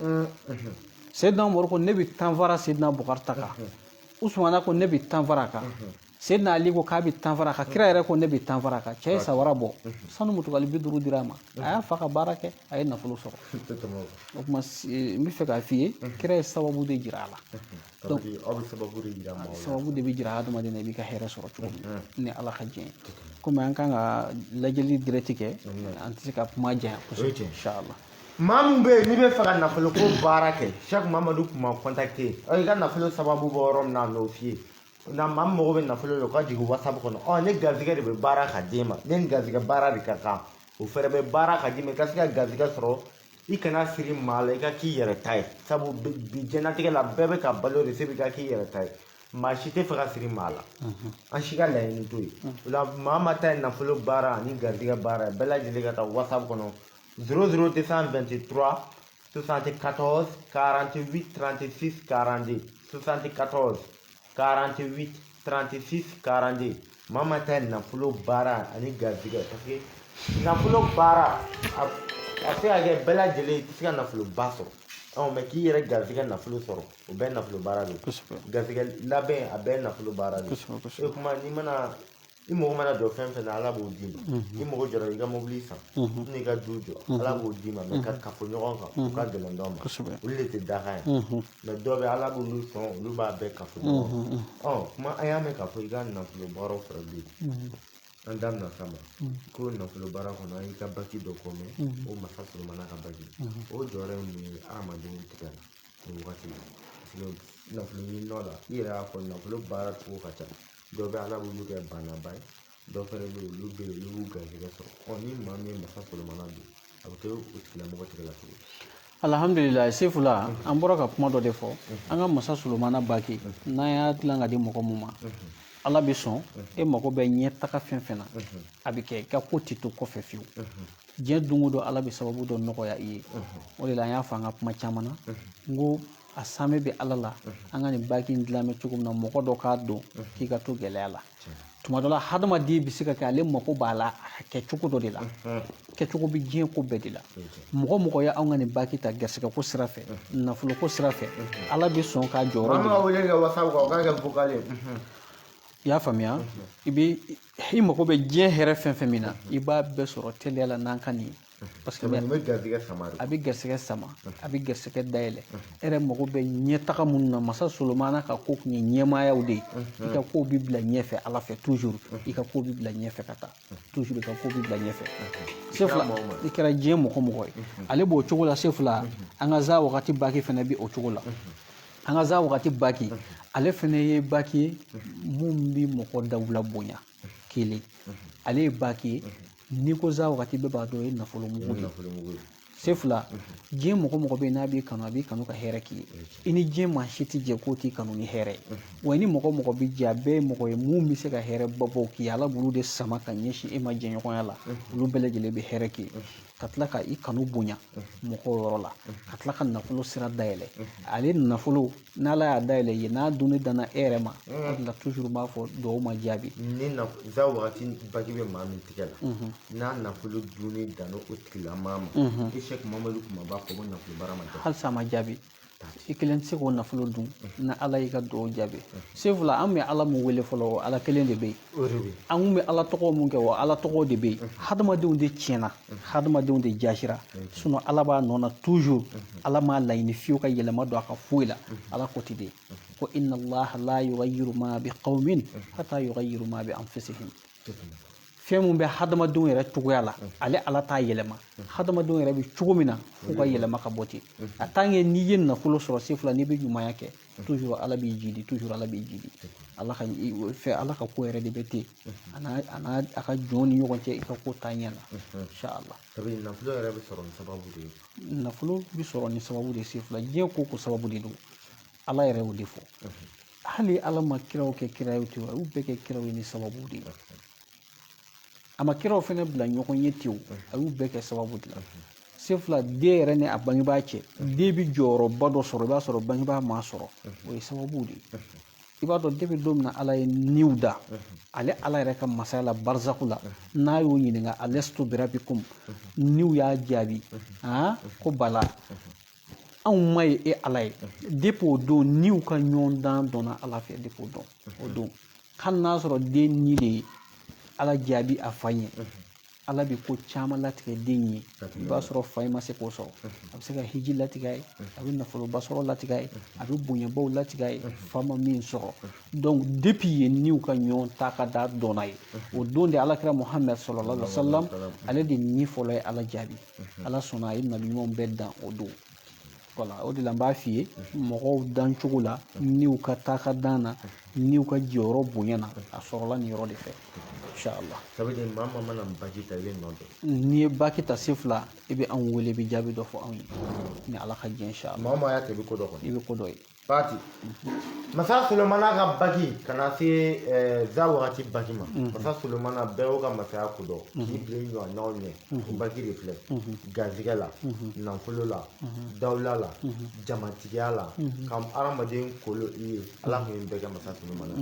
seydina umaru ko ne bɛ 10 fara seydina abubakar ta kan usumana ko ne bɛ 10 fara a kan seydina ali ko k'a bɛ 10 fara a kan kira yɛrɛ ko ne bɛ 10 fara a kan cɛ ye sabara bɔ sanu mutukali 50 dira a ma a y'a fa ka baara kɛ a ye nafolo sɔrɔ o tuma n bɛ fɛ k'a f'i ye kira ye sababu de jira a la sababu de bɛ jira adamaden na i b'i ka hɛrɛ sɔrɔ cogo min ni ala ka diɲɛ ye komi an kan ka lajɛli direct kɛ an tɛ se ka kuma janya kosɛbɛ inshallah maa min bɛ yen n'i bɛ fɛ ka nafolo ko baara kɛ Cheikh Mamadu tun ma contacter i ka nafolo sababu bɔ yɔrɔ min na a n'o f'i ye na maa min mago bɛ nafolo la o ka jigin WhatsApp kɔnɔ ne garizigɛ de bɛ baara ka d'e ma ne ni garizigɛ baara de ka kan o fɛnɛ bɛ baara ka d'i ma i ka se ka garizigɛ sɔrɔ i kana siri maa la i ka k'i yɛrɛ ta ye sabu bi diɲɛlatigɛ la bɛɛ bɛ ka balo de se i ka k'i yɛrɛ ta ye maa si tɛ fɛ ka siri maa la an si ka laɲini t'o ye o la maa ma ta ye nafolo baara ani garizigɛ baara bɛɛ lajɛlen ka taa WhatsApp kɔnɔ 00223 74 48 36 42 74 48 36 42 maa ma ta ye nafolo baara ani garizigɛ parce que nafolo baara a se ka kɛ bɛɛ lajɛlen i tɛ se ka nafolo ba sɔrɔ mɛ k'i yɛrɛ garizigɛ nafolo sɔrɔ o bɛɛ nafolo baara de garizigɛ labɛn a bɛɛ nafolo baara de o kuma n'i mana i mago mana jɔ fɛn fɛn na ala b'o d'i ma i mago jɔra i ka mobili san n'i ka du jɔ ala b'o d'i ma mɛ ka kafo ɲɔgɔn kan o ka gɛlɛn dɔw ma olu de tɛ dakan ye mɛ dɔw bɛ ala b'olu sɔn olu b'a bɛɛ kafo ɲɔgɔn kan kuma an y'a mɛn k'a fɔ i ka nafolo baaraw sɔrɔ bi an damina sama ko nafolo baara kɔnɔ an y'i ka baki dɔ kɔmɛ o masa solomana ka baki o jɔyɔrɔ ye mun ye adamadenw tigɛ la o wagati parce que nafolo ɲininaw la i yɛrɛ y'a fɔ nafolo baara cogo ka ca dɔ bɛ ala b'olu kɛ banaba ye dɔ fɛnɛ bɛ yen olu bɛ yen olu b'u garijɛgɛ sɔrɔ ni maa min ye masa solomana don a bɛ kɛ o tigilamɔgɔ tigɛ la cogo alhamdulillah sefula an bɔra ka kuma dɔ de fɔ an ka masa solomana baki n'an y'a dilan ka di mɔgɔ mun ma ala bɛ sɔn e mago bɛ ɲɛ taga fɛn fɛn na a bɛ kɛ i ka ko tɛ to kɔfɛ fiyewu diɲɛ don o don ala bɛ sababu dɔ nɔgɔya i ye o de la an y'a fɔ an ka kuma caman na n ko a saamɛ bɛ ala la an ka nin baki in dilan bɛ cogo min na mɔgɔ dɔ k'a dɔn k'i ka to gɛlɛya la tuma dɔ la hadamaden bɛ se ka kɛ ale mako b'a la a kɛcogo dɔ de la kɛcogo bɛ diɲɛ ko bɛɛ de la mɔgɔ mɔgɔ ye anw ka nin baki ta garisɛgɛ ko sira fɛ nafolo ko sira fɛ ala bɛ sɔn k'a jɔyɔrɔ di i y'a faamuya i mago bɛ diɲɛ hɛrɛ fɛn fɛn min na i b'a bɛɛ sɔrɔ teliya la n'an ka nin ye parce que a bɛ garisɛgɛ sama a bɛ garisɛgɛ dayɛlɛ e yɛrɛ mago bɛ ɲɛ taga minnu na masa solomana ka ko tun ye ɲɛmaayaw de ye i ka kow bɛ bila ɲɛfɛ ala fɛ toujours i ka kow bɛ bila ɲɛfɛ ka taa toujours i ka kow bɛ bila ɲɛfɛ sefula i kɛra diɲɛ mɔgɔ mɔgɔ ye ale b'o cogo la sefula an ka za wagati baki fana bɛ o cogo la an ka za wagati baki ale fana ye baki ye mun bɛ mɔgɔ dawula bonya kelen ale ye baki ye n'i ko za wagati bɛɛ b'a dɔn o ye nafolo mugu de ye sefula diɲɛ mɔgɔ mɔgɔ bɛ yen n'a b'i kanu a b'i kanu ka hɛrɛ k'i ye i ni diɲɛ maa si tɛ jɛ k'o t'i kanu ni hɛrɛ ye wa ni mɔgɔ mɔgɔ bɛ jɛ a bɛɛ ye mɔgɔ ye mun bɛ se ka hɛrɛ bɔ k'i ye ala b'olu de sama ka ɲɛsin e ma jɛɲɔgɔnya la olu bɛɛ lajɛlen bɛ hɛrɛ k'i ye ka tila ka i kanu bonya mɔgɔw yɔrɔ la ka tila ka nafolo sira dayɛlɛ ale nafolo n'ala y'a dayɛlɛ ye n'a dunni danna e yɛrɛ ma o de la toujours b'a fɔ duwawu ma jaabi ni za wagati baki bɛ maa min tigɛ la n'a nafolo dunni danna o tigilamaa ma i sɛk mamadu kuma b'a fɔ ko nafolo baara ma jaabi halisa a ma jaabi i kelen tɛ se k'o nafolo dun na ala y'i ka duwawu jaabi sefula an bɛ ala mun wele fɔlɔ o ala kelen de bɛ yen an kun bɛ ala tɔgɔ mun kɛ o ala tɔgɔ de bɛ yen hadamadenw de tiɲɛna hadamadenw de jasira sinon ala b'a nɔ na toujours ala m'a laɲini fiyewu ka yɛlɛma don a ka foyi la ala ko ten de ko inna allaha la yughayyiru ma bi qawmin hatta yughayyiru ma bi anfusihim fɛn mun bɛ hadamadenw yɛrɛ cogoya la ale ala t'a yɛlɛma hadamadenw yɛrɛ bɛ cogo min na f'u ka yɛlɛma ka bɔ ten a tant que n'i ye nafolo sɔrɔ sefula n'i bɛ ɲumanya kɛ toujours ala b'i jidi toujours ala b'i jidi ala ka ko yɛrɛ de bɛ ten a ka jɔn ni ɲɔgɔn cɛ i ka ko taa ɲɛ na inshallah nafolo yɛrɛ bɛ sɔrɔ ni sababu de ye nafolo bɛ sɔrɔ ni sababu de ye sefula diɲɛ ko sababu de don ala yɛrɛ y'o de fɔ hali ala ma kiraw kɛ kira ye ten a y'u bɛɛ kɛ kiraw ye ni sababu de ye a ma kiraw fana bila ɲɔgɔn ye ten a y'u bɛɛ kɛ sababu de la sefula den yɛrɛ ni a bangebaa cɛ den bɛ jɔyɔrɔba dɔ sɔrɔ i b'a sɔrɔ bangebaa m'a sɔrɔ o ye sababu de ye i b'a dɔn depuis don min na ala ye niw da ale ala yɛrɛ ka masaya la barzaku la n'a y'o ɲininka alastu birabikum niw y'a jaabi ko bala anw ma ye e ala ye depuis o don niw ka ɲɔgɔn dan dɔnna ala fɛ depuis o don hali n'a sɔrɔ den ni de ye ala jaabi a fa ɲɛ ala bɛ ko caman latigɛ den ye i b'a sɔrɔ fa in ma se k'o sɔrɔ a bɛ se ka hiji latigɛ ye a bɛ nafoloba sɔrɔ latigɛ ye a bɛ bonyabaw latigɛ ye fa ma min sɔrɔ donc depuis yen niw ka ɲɔgɔn ta ka da dɔnna ye o don de alakira muhammed sallallahu alaihi wa sallam ale de ni fɔlɔ ye ala jaabi ala sɔnna a ye nabi ɲumanw bɛɛ dan o don voilà o de la n b'a f'i ye mɔgɔw dan cogo la niw ka taa ka dan na niw ka jɔyɔrɔ bonya na a sɔrɔla nin yɔrɔ de fɛ inshallah sabudi maa mana baki ta i bɛ nɔ dɔn n'i ye baki ta sefula i bɛ anw wele i bɛ jaabi dɔ fɔ anw ye ni ala ka jɛ inshallah maa y'a kɛ i bɛ ko dɔ kɔnɔ i bɛ ko dɔ ye Fati masa solomana ka baki kana se za wagati baki ma masa solomana bɛɛ y'o ka masaya ko dɔn k'i bilen ɲɔgɔn n'aw ɲɛ o baki de filɛ garizigɛ la nafolo la dawula la jamatigiya la ka hadamaden kolo i ye ala kun ye bɛɛ kɛ masa solomana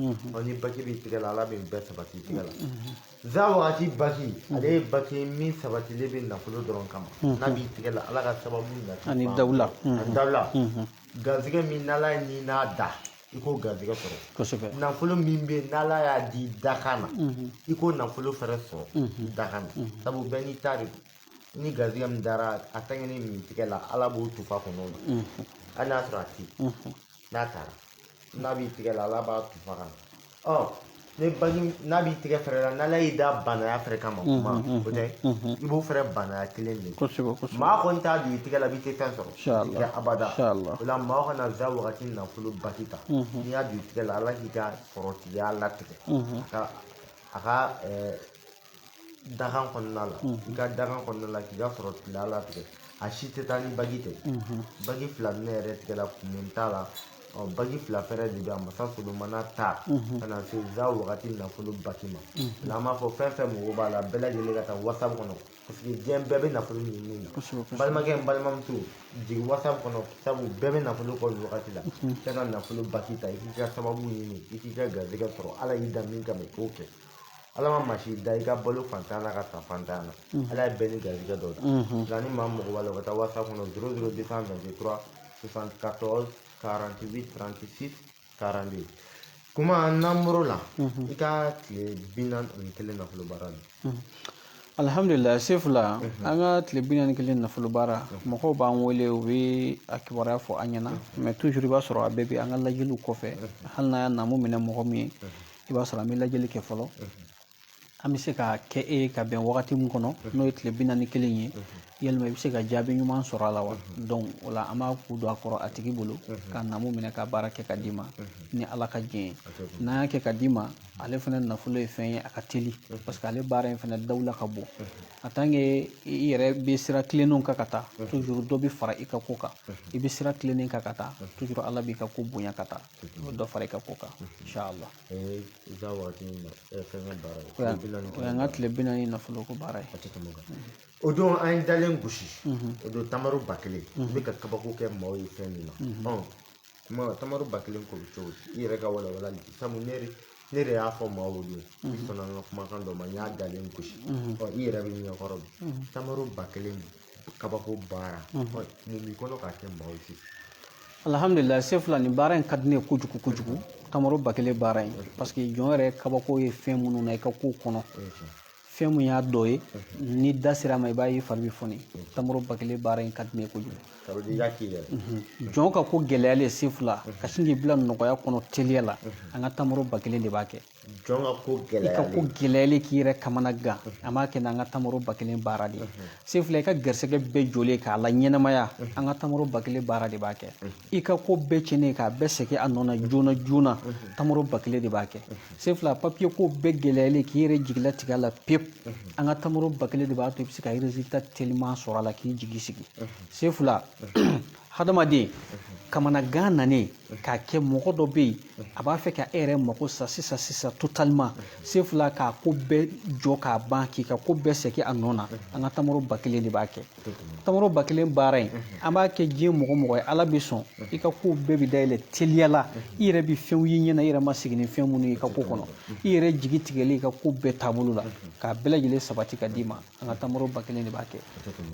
ni baki b'i tigɛ la ala bɛ bɛɛ sabati tigɛ la za wagati baki ale ye baki min sabatilen bɛ nafolo dɔrɔn kama n'a b'i tigɛ la ala ka sababu nati ani dawula garizigɛ min n'ala ye ni n'a da i k'o garizigɛ sɔrɔ kosɛbɛ nafolo min bɛ yen n'ala y'a di dakan na i k'o nafolo fɛrɛ sɔrɔ dakan na sabu bɛɛ n'i ta de don ni garizigɛ min dara a tɛgɛ ni min tigɛ la ala b'o tufa kɔnɔ la hali n'a sɔrɔ a tɛ n'a taara n'a b'i tigɛ la ala b'a tufa ka na ne bagi n'a b'i tigɛ fɛrɛ la n'ala y'i da banaya fɛrɛ kama kuma o tɛ i b'o fɛrɛ banaya kelen de maa kɔni t'a don i tigɛ la b'i tɛ fɛn sɔrɔ i tɛ abada o la maa kana za wagati nafolo baki ta n'i y'a don i tigɛ la ala k'i ka sɔrɔtigiya latigɛ a ka dakan kɔnɔna la i ka dakan kɔnɔna la k'i ka sɔrɔtigiya latigɛ a si tɛ taa ni bagi tɛ bagi fila ne yɛrɛ tigɛ la kun t'a la bagi fila fɛrɛ de bɛ a masa solomana ta ka na se za wagati nafolo baki ma n'an b'a fɔ fɛn fɛn mɔgɔ b'a la bɛɛ lajɛlen ka taa whatsapp kɔnɔ parce que diɲɛ bɛɛ bɛ nafolo ɲini na balimakɛ n balimamuso jigin whatsapp kɔnɔ sabu bɛɛ bɛ nafolo kɔ nin wagati la kɛ ka nafolo baki ta i k'i ka sababu ɲini i k'i ka garizɛgɛ sɔrɔ ala y'i da min kama i k'o kɛ ala ma masi da i ka balo fantan na ka ta fantan na ala ye bɛɛ ni garizɛgɛ dɔ da nka ni maa mɔgɔ b'a la u ka taa whatsapp kɔnɔ 00223 74 48 36 42 kuma namoro la i ka tile 41 nafolo baara la alhamdulillah sefula an ka tile 41 nafolo baara mɔgɔw b'an wele u bɛ a kibaruya fɔ an ɲɛna mais toujours i b'a sɔrɔ a bɛɛ bɛ an ka lajɛliw kɔfɛ hali n'a y'a namu minɛ mɔgɔ min ye i b'a sɔrɔ an bɛ lajɛli kɛ fɔlɔ an bɛ se ka kɛ e ye ka bɛn wagati min kɔnɔ n'o ye tile 41 ye yalima i bɛ se ka jaabi ɲuman sɔrɔ a la wa donc o la an b'a ku don a kɔrɔ a tigi bolo ka namu minɛ ka baara kɛ ka d'i ma ni ala ka jɛn ye n'an y'a kɛ ka d'i ma ale fana nafolo ye fɛn ye a ka teli parce que ale baara in fana dawula ka bon en tant que i yɛrɛ bɛ sira tilennenw kan ka taa toujours dɔ bɛ fara i ka ko kan i bɛ sira tilennen kan ka taa toujours ala b'i ka ko bonya ka taa dɔ fara i ka ko kan inshallah o y'an ka tile 40 nafolo ko baara ye o don an ye dalen gosi o don tamaro 1000 u bɛ ka kabako kɛ maaw ye fɛn min na kuma tamaro 1000 ko bɛ cogo i yɛrɛ ka walawalali sabu ne yɛrɛ y'a fɔ maaw don i sɔnna an ka kumakan dɔ ma n y'a dalen gosi i yɛrɛ bɛ ɲɛkɔrɔ bi tamaro 1000 kabako baara mun b'i kɔnɔ k'a kɛ maaw ye alhamdulillah sefula nin baara in ka di ne ye kojugu kojugu tamaro 1000 baara in parce que jɔn yɛrɛ kabako ye fɛn minnu na i ka ko kɔnɔ fɛn mun y'a dɔ ye ni da sera ma i b'a ye fari bɛ fɔni tamaro 1000 baara in ka di ne ye kojugu jɔn ka ko gɛlɛyalen sefula ka sin k'i bila nɔgɔya kɔnɔ teliya la an ka tamaro 1000 de b'a kɛ i ka ko gɛlɛyalen k'i yɛrɛ kamana gan an b'a kɛ n'an ka tamaro 1000 baara de ye sefula i ka garisɛgɛ bɛɛ jɔlen k'a la ɲɛnamaya an ka tamaro 1000 baara de b'a kɛ i ka ko bɛɛ cɛnnen k'a bɛɛ segin a nɔ na joona joona tamaro 1000 de b'a kɛ sefula papiye ko bɛɛ gɛlɛyalen k'i yɛrɛ jigila tigɛ a la pewu an ka tamaro 1000 de b'a to i bɛ se ka résultat teliman sɔrɔ a la k'i jigi sigi sefula hadamaden kamanagan nanen k'a kɛ mɔgɔ dɔ bɛ yen a b'a fɛ ka e yɛrɛ mako sa sisan totalement sefula k'a ko bɛɛ jɔ k'a ban k'i ka ko bɛɛ segin a nɔ na an ka tamaro 1000 de b'a kɛ tamaro 1000 baara in an b'a kɛ diɲɛ mɔgɔ mɔgɔ ye ala bɛ sɔn i ka ko bɛɛ bɛ dayɛlɛ teliya la i yɛrɛ bɛ fɛnw ye ɲɛna i yɛrɛ ma segin ni fɛn minnu ye i ka ko kɔnɔ i yɛrɛ jigi tigɛlen i ka ko bɛɛ taabolo la k'a bɛɛ lajɛlen sabati ka d'i ma an ka tamaro 1000 de b'a kɛ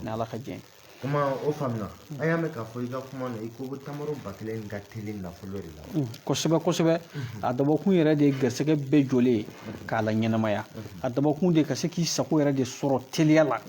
ni ala ka jɛn kuma o faamuna an y'a mɛn k'a fɔ i ka kuma na i ko tamaro 1000 ka teli nafolo de la kosɛbɛ kosɛbɛ a dabɔkun yɛrɛ de ye garisɛgɛ bɛɛ jɔlen ye k'a la ɲɛnamaya a dabɔkun de ka se k'i sago yɛrɛ de sɔrɔ teliya la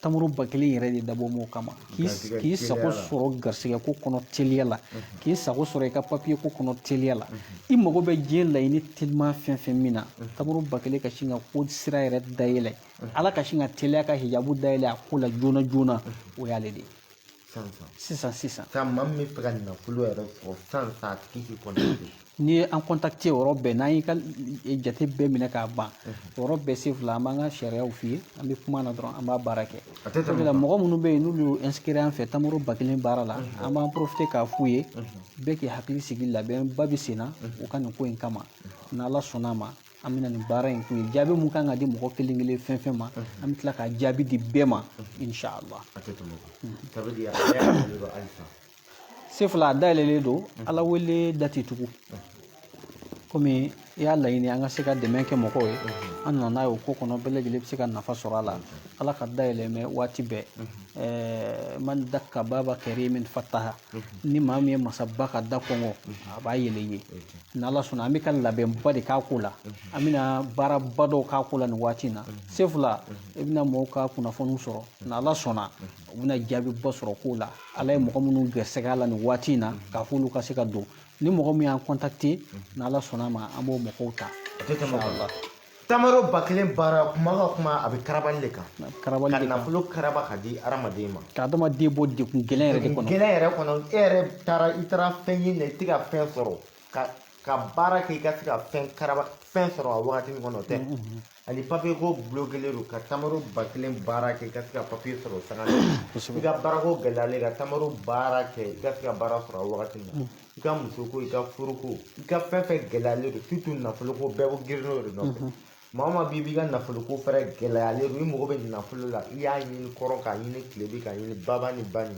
tamaro 1000 yɛrɛ de dabɔ m'o kama k'i sago sɔrɔ garisɛgɛ ko kɔnɔ teliya la k'i sago sɔrɔ i ka papiye ko kɔnɔ teliya la i mago bɛ diɲɛ laɲini teliman fɛn fɛn min na tamaro 1000 ka sin ka ko sira yɛrɛ dayɛlɛ ala ka sin ka teliya ka hijabu dayɛlɛ a ko la joona joona o y'ale de ye sisan maa min bɛ fɛ ka nafolo yɛrɛ sɔrɔ sisan a tigi k'i contacter n'i ye an contacter yɔrɔ bɛɛ n'an y'i ka jate bɛɛ minɛ k'a ban yɔrɔ bɛɛ sefula an b'an ka sariyaw f'i ye an bɛ kuma na dɔrɔn an b'a baara kɛ o de la mɔgɔ minnu bɛ yen n'olu inscrit an fɛ tamaro 1000 baara la an b'an profiter k'a f'u ye bɛɛ k'i hakili sigi labɛnba bɛ sen na u ka nin ko in kama n'ala sɔnn'a ma an bɛna nin baara in kun ye jaabi mun kan ka di mɔgɔ kelen kelen fɛn fɛn ma an bɛ tila ka jaabi di bɛɛ ma inshallah sefula a dayɛlɛlen don ala wele dati tugun komi i y'a laɲini an ka se ka dɛmɛ kɛ mɔgɔw ye an nana n'a ye o ko kɔnɔ bɛɛ lajɛlen bɛ se ka nafa sɔrɔ a la ala ka dayɛlɛ mɛ waati bɛɛ man dakka baba karimin fataha ni maa min ye masaba ka da kɔngɔ a b'a yɛlɛ ye ni ala sɔnna an bɛ ka labɛnba de k'a ko la an bɛna baaraba dɔw k'a ko la nin waati in na sefula i bɛna mɔgɔw ka kunnafoniw sɔrɔ ni ala sɔnna u bɛna jaabiba sɔrɔ ko la ala ye mɔgɔ minnu gɛrɛsɛgɛ a la nin waati in na k'a fɔ olu ka se ka don ni mɔgɔ min y'an contacter ni ala sɔnna ma an b'o mɔgɔw ta Inshallah. Tamaro bakelen bara kuma a bɛ karabali de kan. Karabali Ka de kan. nafolo karaba ka di hadamaden ma. Ka adamaden bɔ dekun gɛlɛn yɛrɛ de kɔnɔ. Gɛlɛn yɛrɛ kɔnɔ e yɛrɛ taara i taara fɛn ɲini na i tɛ ka fɛn sɔrɔ ka baara kɛ i ka se ka fɛn sɔrɔ a wagati min kɔnɔ o tɛ. Ani papiye ko bulokelen don ka tamaro bakelen baara kɛ i ka se ka papiye sɔrɔ sanga na. I ka baarako gɛlɛyalen ka tamaro baara kɛ i ka se ka baara sɔrɔ a wagati min na. I ka musoko i ka furuko i ka fɛn fɛn gɛlɛyalen don surtout nafoloko bɛɛ ko girin o de nɔfɛ. Maa o maa b'i ka nafoloko fɛnɛ gɛlɛyalen don i mago bɛ nafolo la i y'a ɲini kɔrɔ k'a ɲini tilebe k'a ɲini baba ni ba ni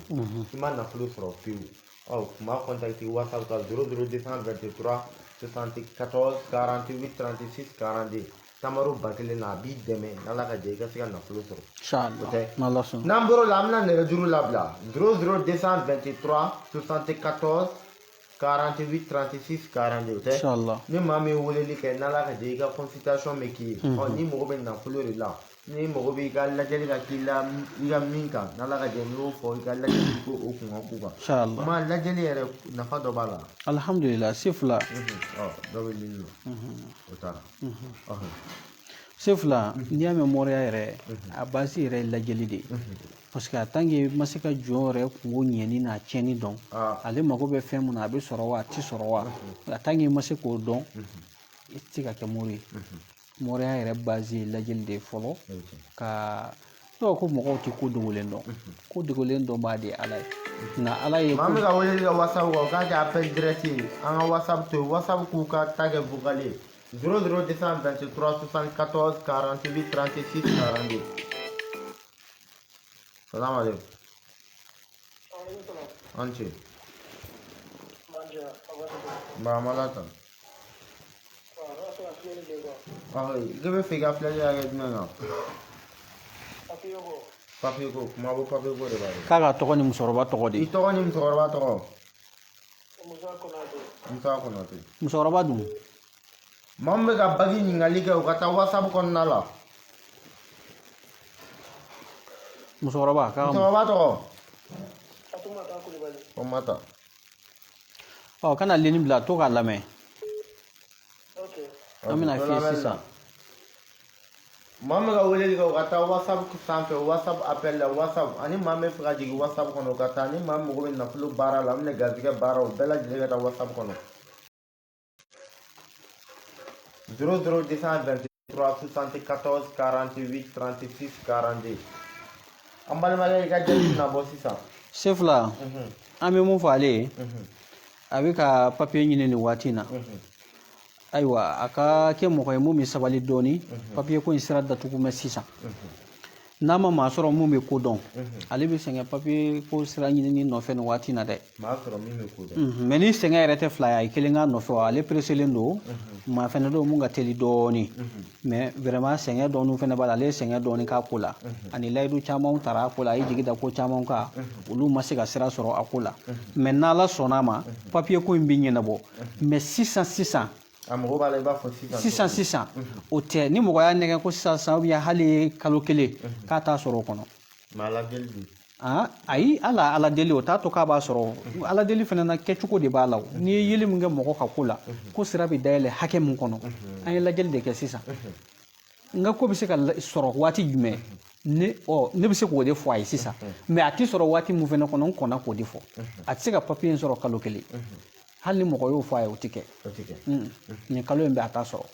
i ma nafolo sɔrɔ pewu kuma contacter WhatsApp ka 00223 74 48 36 42 tamaro bakelen na a b'i dɛmɛ n'Ala ka jɛ i ka se ka nafolo sɔrɔ. Inshallah. N'Ala sɔnna. N'an bɔr'o la an bɛna nɛgɛjuru labila 00223 74 48 36 42 tɛ. Inshallah. Ni maa min weleli kɛ n'Ala ka jɛ i ka consultation bɛ k'i ye. Ni mago bɛ nafolo de la ni mago bɛ i ka lajɛli ka k'i la i ka min kan n'Ala ka jɛ n'i y'o fɔ i ka lajɛli ko o kun ka k'u kan. Inshallah. Kuma lajɛli yɛrɛ nafa dɔ b'a la. Alhamdulillah sifila. Dɔ bɛ lili la o taara. Sifila n'i y'a mɛn mɔriya yɛrɛ a basi yɛrɛ ye lajɛli de ye. Parce que a tant que ma se ka jɔn yɛrɛ kungo ɲɛni n'a tiɲɛni dɔn ale mago bɛ fɛn mun na a bɛ sɔrɔ wa a tɛ sɔrɔ wa a tant que ma se k'o dɔn i tɛ se ka kɛ mori ye. Mɔriya yɛrɛ basi ye lajɛli de ye fɔlɔ ka dɔw ko mɔgɔw tɛ ko dogolen dɔn ko dogolen dɔn b'a di Ala ye nka Ala ye. Maa min ka weleli kɛ WhatsApp kan o k'a kɛ appel direct ye an ka WhatsApp to yen WhatsApp k'u ka ta kɛ vocal ye 00223 74 48 36 42. Salam alaikum. Anche. Ba malata. Ke bɛ fɛ i ka filɛli hakɛ jumɛn kan? Papiye ko kuma bɔ papiye ko de b'a ye. K'a ka tɔgɔ ni musokɔrɔba tɔgɔ di. I tɔgɔ ni musokɔrɔba tɔgɔ? Musa Konate. Musokɔrɔba dun? Maa min bɛ ka bagi ɲininkali kɛ o ka taa WhatsApp kɔnɔna la. Musokɔrɔba k'a ka musokɔrɔba tɔgɔ? Fatumata. Kana leni bila to k'a lamɛn. An bɛna fiyɛ sisan. Maa min ka weleli kɛ o ka taa WhatsApp sanfɛ WhatsApp appel la WhatsApp ani maa min bɛ fɛ ka jigin WhatsApp kɔnɔ o ka taa ni maa min mago bɛ nafolo baara la an bɛna garizigɛ baara o bɛɛ lajɛlen ka taa WhatsApp kɔnɔ 00223 74 48 36 42 an balimakɛ i ka jaabi bɛna bɔ sisan. Sefula an bɛ mun fɔ ale ye a bɛ ka papiye ɲini nin waati in na ayiwa a ka kɛ mɔgɔ ye mun bɛ sabali dɔɔni papiye ko in sira datugu mɛn sisan n'a ma maa sɔrɔ mun bɛ ko dɔn ale bɛ sɛgɛn papiye ko sira ɲinini nɔfɛ nin waati in na dɛ. Maa sɔrɔ min bɛ ko dɔn. Mais ni sɛgɛn yɛrɛ tɛ fila ye a ye kelen k'a nɔfɛ wa ale pereselen don maa fɛnɛ don mun ka teli dɔɔni mais vraiment sɛgɛn dɔɔni fɛnɛ b'a la ale ye sɛgɛn dɔɔni k'a ko la ani layidu camanw taara a ko la a ye jigi da ko camanw kan olu ma se ka sira sɔrɔ a ko la mais n'Ala sɔnn'a ma papiye ko in bɛ ɲɛnabɔ mais sisan a mago b'a la i b'a fɔ sisan o tɛ ni mɔgɔ y'a nɛgɛ ko sisan ou bien hali kalo kelen k'a t'a sɔrɔ o kɔnɔ. Mais ala deli don. Ayi ala deli o t'a to k'a b'a sɔrɔ ala deli fana na kɛcogo de b'a la n'i ye yeli min kɛ mɔgɔ ka ko la ko sira bɛ dayɛlɛ hakɛ min kɔnɔ an ye lajɛli de kɛ sisan n ka ko bɛ se ka sɔrɔ waati jumɛn ne bɛ se k'o de fɔ a ye sisan mais a tɛ sɔrɔ waati min fana kɔnɔ n kɔnna k'o de fɔ a tɛ se ka papiye in sɔrɔ kalo kelen hali ni mɔgɔ y'o fɔ a ye o tɛ kɛ nin kalo in bɛ a t'a sɔrɔ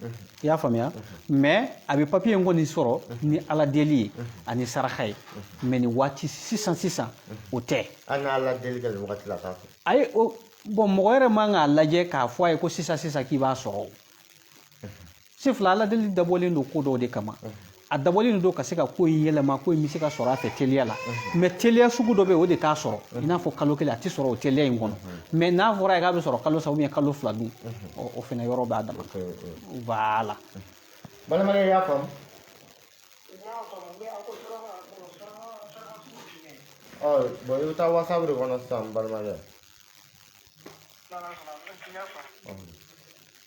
i y'a faamuya mais a bɛ papiye in kɔni sɔrɔ ni ala deli ye ani saraka ye mais nin waati sisan o tɛ. An n'a ala deli kɛ nin wagati la a t'a sɔrɔ. Ayi bon mɔgɔ yɛrɛ man k'a lajɛ k'a fɔ a ye ko sisan k'i b'a sɔrɔ si fila ala deli dabɔlen don ko dɔw de kama a dabɔlen don ka se ka ko in yɛlɛma ko in bɛ se ka sɔrɔ a fɛ teliya la mais teliya sugu dɔ bɛ yen o de t'a sɔrɔ i n'a fɔ kalo kelen a tɛ sɔrɔ o teliya in kɔnɔ mais n'a fɔra ye k'a bɛ sɔrɔ kalo saba ou bien kalo fila dun o fana yɔrɔ b'a dama voilà. Balimakɛ i y'a faamu. Bon i bɛ taa WhatsApp de kɔnɔ sisan balimakɛ.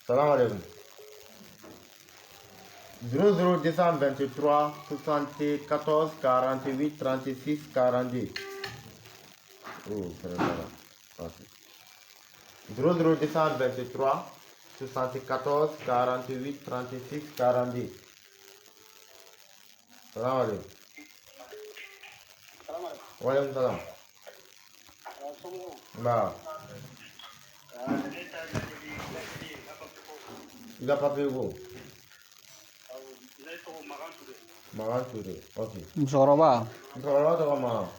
Salam alaikum. 00223 74 48 36 42. Oh, frère, voilà. 00223 74 48 36 42. Salam alaikum. Walaikum salam. Bah. Il a pas payé vous. Magan Touré. Ok. musokɔrɔba Musokɔrɔba tɔgɔ ma.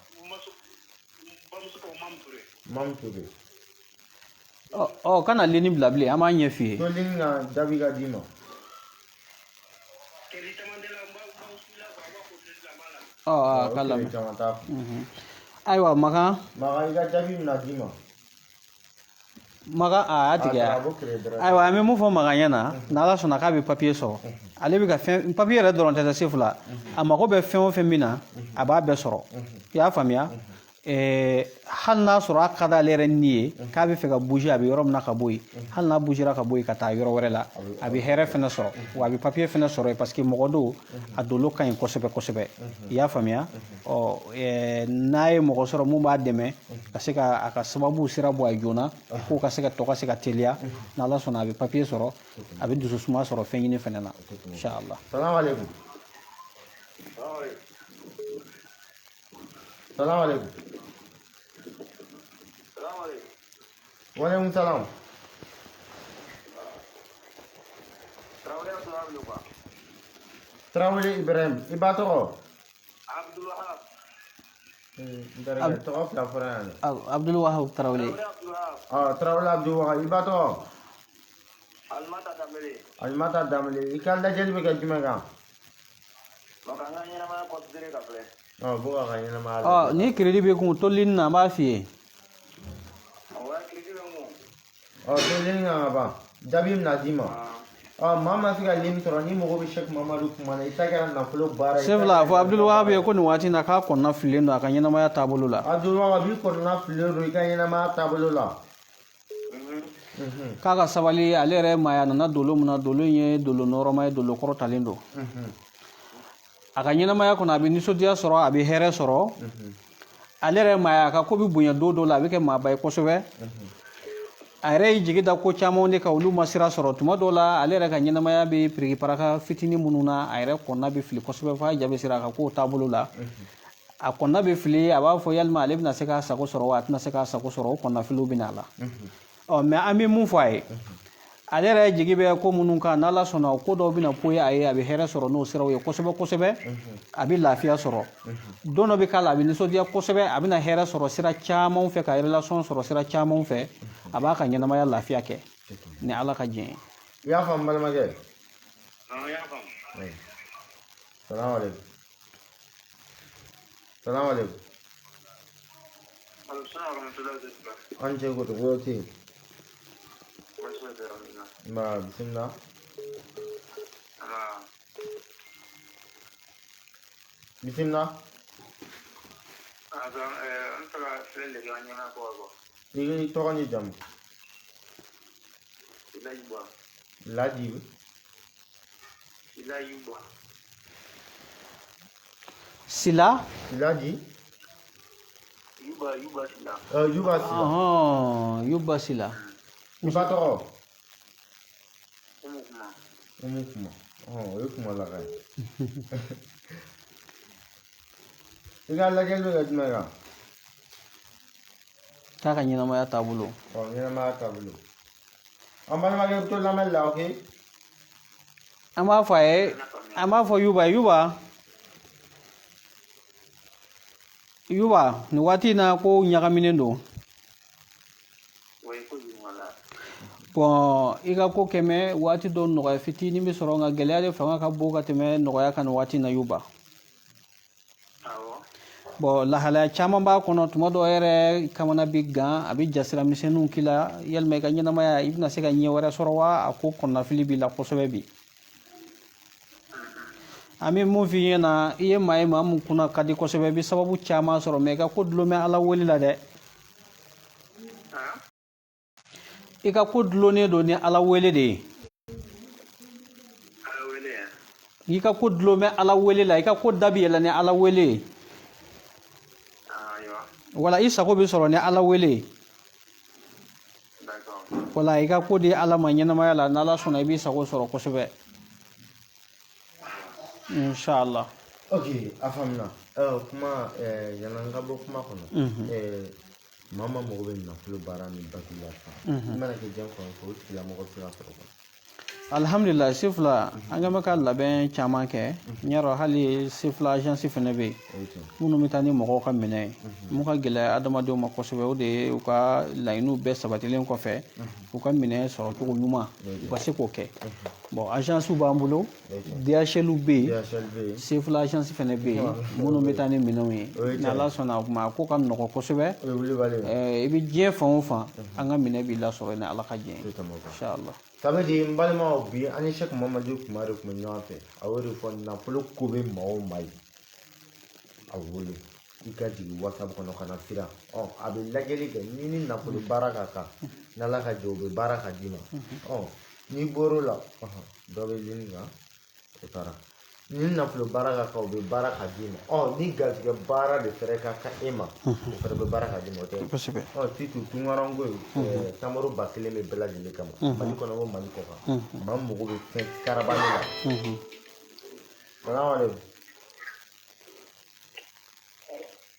Mam Touré. kana leni bila bilen an b'a ɲɛ f'i ye To link na jaabi ka d'i ma. k'a lamɛn Caman t'a fɔ. ayiwa makan Magan i ka jaabi bɛna d'i ma. makan a y'a tigɛ A wa? b'o kere dɔrɔn. ayiwa an bɛ mun fɔ makan ɲɛna n'ala sɔnna k'a bɛ papiye sɔrɔ ale bɛ ka fɛn papiye yɛrɛ dɔrɔn tɛ se fila a mago bɛ fɛn o fɛn min na a b'a bɛɛ sɔrɔ i y'a faamuya hali n'a sɔrɔ a ka d'ale yɛrɛ ni ye k'a bɛ fɛ ka bouger a bɛ yɔrɔ min na ka bɔ yen hali n'a bougera ka bɔ yen ka taa yɔrɔ wɛrɛ la a bɛ hɛrɛ fɛnɛ sɔrɔ wa a bɛ papiye fɛnɛ sɔrɔ yen parce que mɔgɔ don a dolo ka ɲi kosɛbɛ kosɛbɛ i y'a faamuya n'a ye mɔgɔ sɔrɔ mun b'a dɛmɛ ka se ka a ka sababu sira bɔ a joona k'o ka se ka tɔ ka se ka teliya n'ala sɔnna a bɛ papiye sɔrɔ a bɛ dususuma sɔrɔ fɛn ɲini fɛnɛ na inshallah. Salam alaikum. Salam alaikum. Walaikum salam. Traoré Ibrahim. I b'a tɔgɔ? Tɔgɔ fila fɔra yan dɛ. Abdul Wahab Tarawele. Traoré Abdul Wahab. I b'a tɔgɔ? Alimata Damele. I ka lajɛli bɛ kɛ jumɛn kan? Bɔ ka ɲɛnamaya. Ni crédit bɛ kun tolini na an b'a f'i ye. To link kan ka ban. Jaabi bɛna d'i ma. Maa ma se ka link sɔrɔ ni mɔgɔ bɛ Sheikh Mamadu kuma na i ta kɛra nafolo baara ye. Sefila fɔ Abdul Wahab ye ko nin waati in na k'a kɔnɔna fililen don a ka ɲɛnamaya taabolo la. Abdul Wahab i kɔnɔna fililen don i ka ɲɛnamaya taabolo la. K'a ka sabali ale yɛrɛ maaya nana dolo mun na dolo in ye dolo nɔrɔma ye dolo kɔrɔtalen don. A ka ɲɛnamaya kɔnɔ a bɛ nisɔndiya sɔrɔ a bɛ hɛrɛ sɔrɔ. Ale yɛrɛ maaya a ka ko bɛ bonya don dɔ la a bɛ kɛ maaba ye kosɛbɛ. A yɛrɛ y'i jigi da ko camanw de kan olu ma sira sɔrɔ tuma dɔw la ale yɛrɛ ka ɲɛnamaya bɛ pirikiparaka fitinin minnu na a yɛrɛ kɔnɔna bɛ fili kosɛbɛ f'a ja bɛ sira a ka kow taabolo la a kɔnɔna bɛ fili a b'a fɔ yalima ale bɛna se k'a sago sɔrɔ wa a tɛna se k'a sago sɔrɔ o kɔnɔna filiw bɛ n'a la mɛ an bɛ mun fɔ a ye ale yɛrɛ jigi bɛ ko minnu kan n'ala sɔnna ko dɔw bɛna poyi a ye a bɛ hɛrɛ sɔrɔ n'o siraw ye kosɛbɛ kosɛbɛ a bɛ lafiya sɔrɔ don dɔ bɛ k'a la a bɛ nisɔndiya kosɛbɛ a bɛna hɛrɛ sɔrɔ sira camanw fɛ ka relation sɔrɔ sira camanw fɛ a b'a ka ɲɛnamaya lafiya kɛ ni ala ka jɛn ye. I y'a faamu balimakɛ? I y'a faamu. Salam alaikum. Salam alaikum. An ce ko to ko te. Ma bismillah. Bismillah. I tɔgɔ ni jamu. Laji. Sila. Laji. Yuba Sila. Yuba Sila. I ba tɔgɔ? Umu Kuma. O ye kuma la ka ye. I ka lajɛli bɛ kɛ jumɛn kan? K'a ka ɲɛnamaya taabolo. Ɲɛnamaya taabolo. An balimakɛ bɛ to lamɛnni la, ok? An b'a fɔ a ye an b'a fɔ Yuba nin waati in na ko ɲagaminen don. Bɔn i ka ko kɛmɛ waati dɔ nɔgɔya fitinin bɛ sɔrɔ nka gɛlɛya de fanga ka bon ka tɛmɛ nɔgɔya kan nin waati in na Yuba. Bɔn lahalaya caman b'a kɔnɔ tuma dɔw yɛrɛ kamana bɛ gan a bɛ jasira misɛnninw k'i la yalima i ka ɲɛnamaya i bɛna se ka ɲɛ wɛrɛ sɔrɔ wa a ko kɔnɔnafili b'i la kosɛbɛ bi. An bɛ mun f'i ɲɛna i ye maa ye maa min kunna ka di kosɛbɛ i bɛ sababu caman sɔrɔ mɛ i ka ko dulon bɛ ala wele la dɛ. I ka ko dulonnen don ni ala wele de ye. I ka ko dulon bɛ ala wele la i ka ko da bɛ yɛlɛ ni ala wele ye. Wala i sago bɛ sɔrɔ ni ala wele. wala i ka ko di ala ma ɲɛnamaya la n'ala sɔnna i b'i sago sɔrɔ kosɛbɛ inshallah. Ok, a faamuna kuma yan'an ka bɔ kuma kɔnɔ maa ma mago bɛ nafolo baara ni bakiya kan i mana kɛ diɲɛ fan fɛ o tigilamɔgɔ bɛ se ka sɔrɔ kɔnɔ. Alhamdulillah sifla an ka maka labɛn caman kɛ ɲɛrɔ hali sifla agence fɛnɛ bɛ minnu bɛ taa ni mɔgɔw ka minɛ mun ka gɛlɛ adamadenw ma kosɛbɛ o de ye u ka laɲiniw bɛɛ sabatilen kɔfɛ u ka minɛ sɔrɔ cogo ɲuman u ka se k'o kɛ bon agence b'an bolo DHL bɛ yen sifla agence fɛnɛ bɛ yen minnu bɛ taa ni minɛnw ye ni Ala sɔnna o kuma ko ka nɔgɔ kosɛbɛ i bɛ diɲɛ fan o fan an ka minɛ b'i lasɔrɔ ni Ala ka jɛn ye inshallah. Sabedi n balimaw bi an ni Sheikh Mamadu Kumare kun bɛ ɲɔgɔn fɛ a y'o de fɔ nafolo ko bɛ maa o maa ye a wolo i ka jigin WhatsApp kɔnɔ ka na fira a bɛ lajɛli kɛ ni nafolo baara ka kan n'Ala ka jɛ o bɛ baara ka d'i ma n'i bɔr'o la dɔ bɛ ɲini kan o taara ni nafolo baara ka kan o bɛ baara ka d'i ma ni garijɛgɛ baara de fɛnɛ ka kan e ma o fɛnɛ bɛ baara ka d'i ma o tɛ titu tunkaranko ye tamaro 1000 bɛ bɛɛ lajɛlen kama Mali kɔnɔ ko Mali kɔ kan maa mago bɛ fɛn karabali la salamaleykum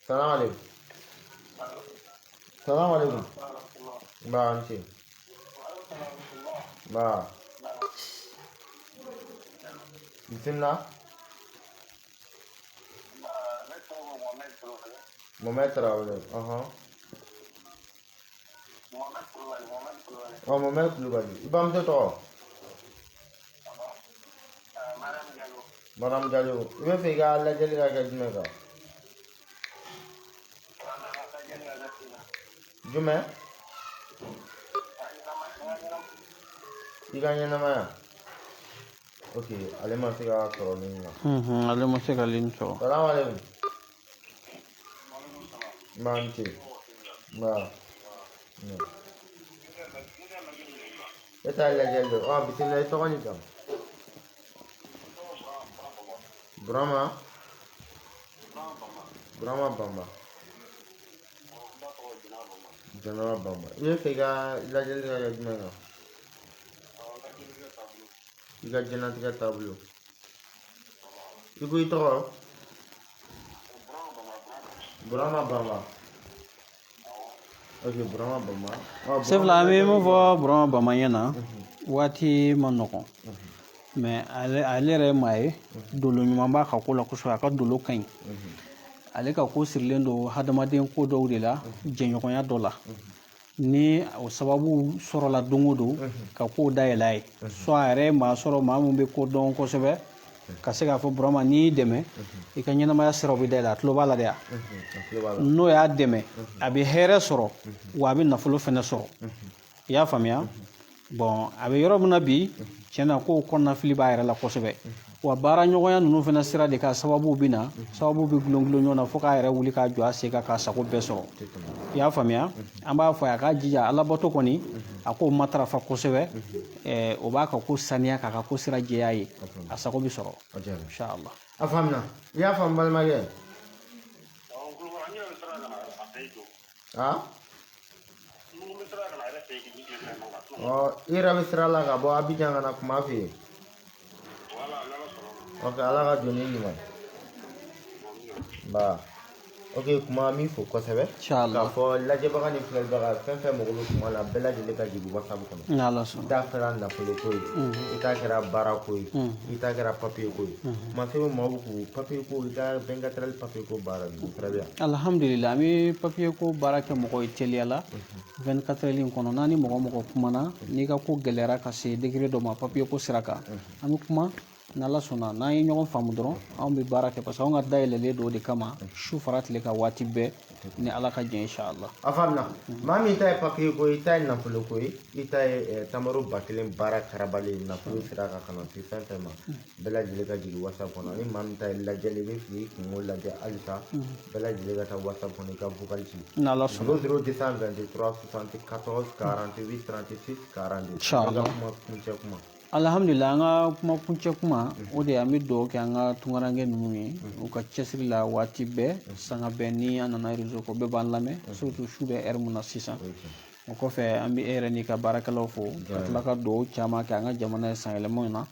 salamaleykum salamaleykum mbaa an ce mbaa bisimila Mohamed Traoré Mohamed Kulubali i bamuso tɔgɔ Madame Diallo i bɛ fɛ i ka lajɛli ka kɛ jumɛn kan jumɛn i ka ɲɛnamaya ok ale ma se ka sɔrɔ nin na ale ma se ka nin sɔrɔ salamaleykum mbaa n ce mbaa e t'a lajɛli dɛ bisimila i tɔgɔ ni jamu Burama Bamba Janaba Bamba i bɛ fɛ i ka lajɛli ka kɛ jumɛn kan i ka diɲɛlatigɛ taabolo i ko i tɔgɔ Burama Bamba ok Burama Bamba sifla an bɛ min fɔ Burama Bamba ɲɛna waati ma nɔgɔn mais ale yɛrɛ ye maa ye dolo ɲuman b'a ka ko la kosɛbɛ a ka dolo ka ɲi ale ka ko sirilen don hadamaden ko dɔw de la jɛɲɔgɔnya dɔ la ni o sababu sɔrɔla don o don ka kow dayɛlɛ a ye soit a yɛrɛ ye maa sɔrɔ maa min bɛ ko dɔn kosɛbɛ ka se k'a fɔ Burama n'i y'i dɛmɛ i ka ɲɛnamaya siraw bɛ dayɛlɛ a tulo b'a la de n'o y'a dɛmɛ a bɛ hɛrɛ sɔrɔ wa a bɛ nafolo fɛnɛ sɔrɔ i y'a faamuya bon a bɛ yɔrɔ min na bi tiɲɛna ko kɔnɔnafili b'a yɛrɛ la kosɛbɛ wa baara ɲɔgɔnya ninnu fana sira de ka sababu bɛ na sababu bɛ gulon ɲɔgɔn na fo k'a yɛrɛ wuli k'a jɔ a sen kan k'a sago bɛɛ sɔrɔ i y'a faamuya an b'a fɔ a k'a jija alabato kɔni a k'o matarafa kosɛbɛ o b'a ka ko saniya k'a ka ko sira jɛya ye a sago bɛ sɔrɔ inshallah a faamuna i y'a faamu balimakɛ i yɛrɛ bɛ sira la ka bɔ Abidjan ka na kuma fɛ yen ok Ala ka jɔn ni ɲuman ba ok kuma min fɔ kosɛbɛ k'a fɔ lajɛbaga ni filɛlibaga fɛn fɛn mago bɛ kuma la bɛɛ lajɛlen ka jigin WhatsApp kɔnɔ i t'a kɛra nafolo ko ye i t'a kɛra baara ko ye i t'a kɛra papier ko ye ma fɛn bɛ maaw ko papier ko i ka 24 heures papier ko baara bi très bien alhamdulillah an bɛ papier ko baara kɛ mɔgɔ ye teliya la 24 heures in kɔnɔ n'a ni mɔgɔ kumana n'i ka ko gɛlɛyara ka se degré dɔ ma papier ko sira kan an bɛ kuma n'Ala sɔnna n'an ye ɲɔgɔn faamu dɔrɔn anw bɛ baara kɛ parce que anw ka dayɛlɛlen don o de kama su fara tile ka waati bɛɛ ni Ala ka jɛn inshallah a faamuna maa min ta ye papier ko ye i ta ye nafolo ko ye i ta ye tamaro 1000 baara karabali nafolo sira kan ka na se fɛn fɛn ma bɛɛ lajɛlen ka jigin WhatsApp kɔnɔ ni maa min ta ye lajɛli i bɛ fili i kungo lajɛ halisa bɛɛ lajɛlen ka taa WhatsApp kɔnɔ i ka vocal ci n'Ala sɔnna 0223 74 48 36 42 inshallah kuma alhamdulillah an ka kuma kuncɛ kuma o de an bɛ dugawu kɛ an ka tunkaranke ninnu ye u ka cɛsiri la waati bɛɛ sanga bɛɛ ni an nana réseau ko bɛɛ b'an lamɛn surtout su bɛ heure mun na sisan o kɔfɛ an bɛ e yɛrɛ n'i ka baarakɛlaw fo ka tila ka dugawu caman kɛ an ka jamana ye sanyɛlɛmaw na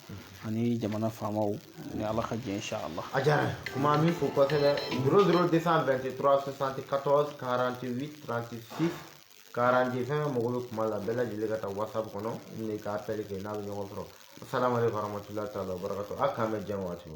ani jamana faamaw ni ala ka jɛ inshallah a diyara kuma min fo kosɛbɛ 00223 74 48 36 40 fɛn mago bɛ kuma la bɛɛ lajɛlen ka taa whatsapp kɔnɔ ni ka appel kɛ n'a bɛ ɲɔgɔn sɔrɔ assalamu alaikum warahmatullahi taala wabarakatuh a kan bɛ jɛn waati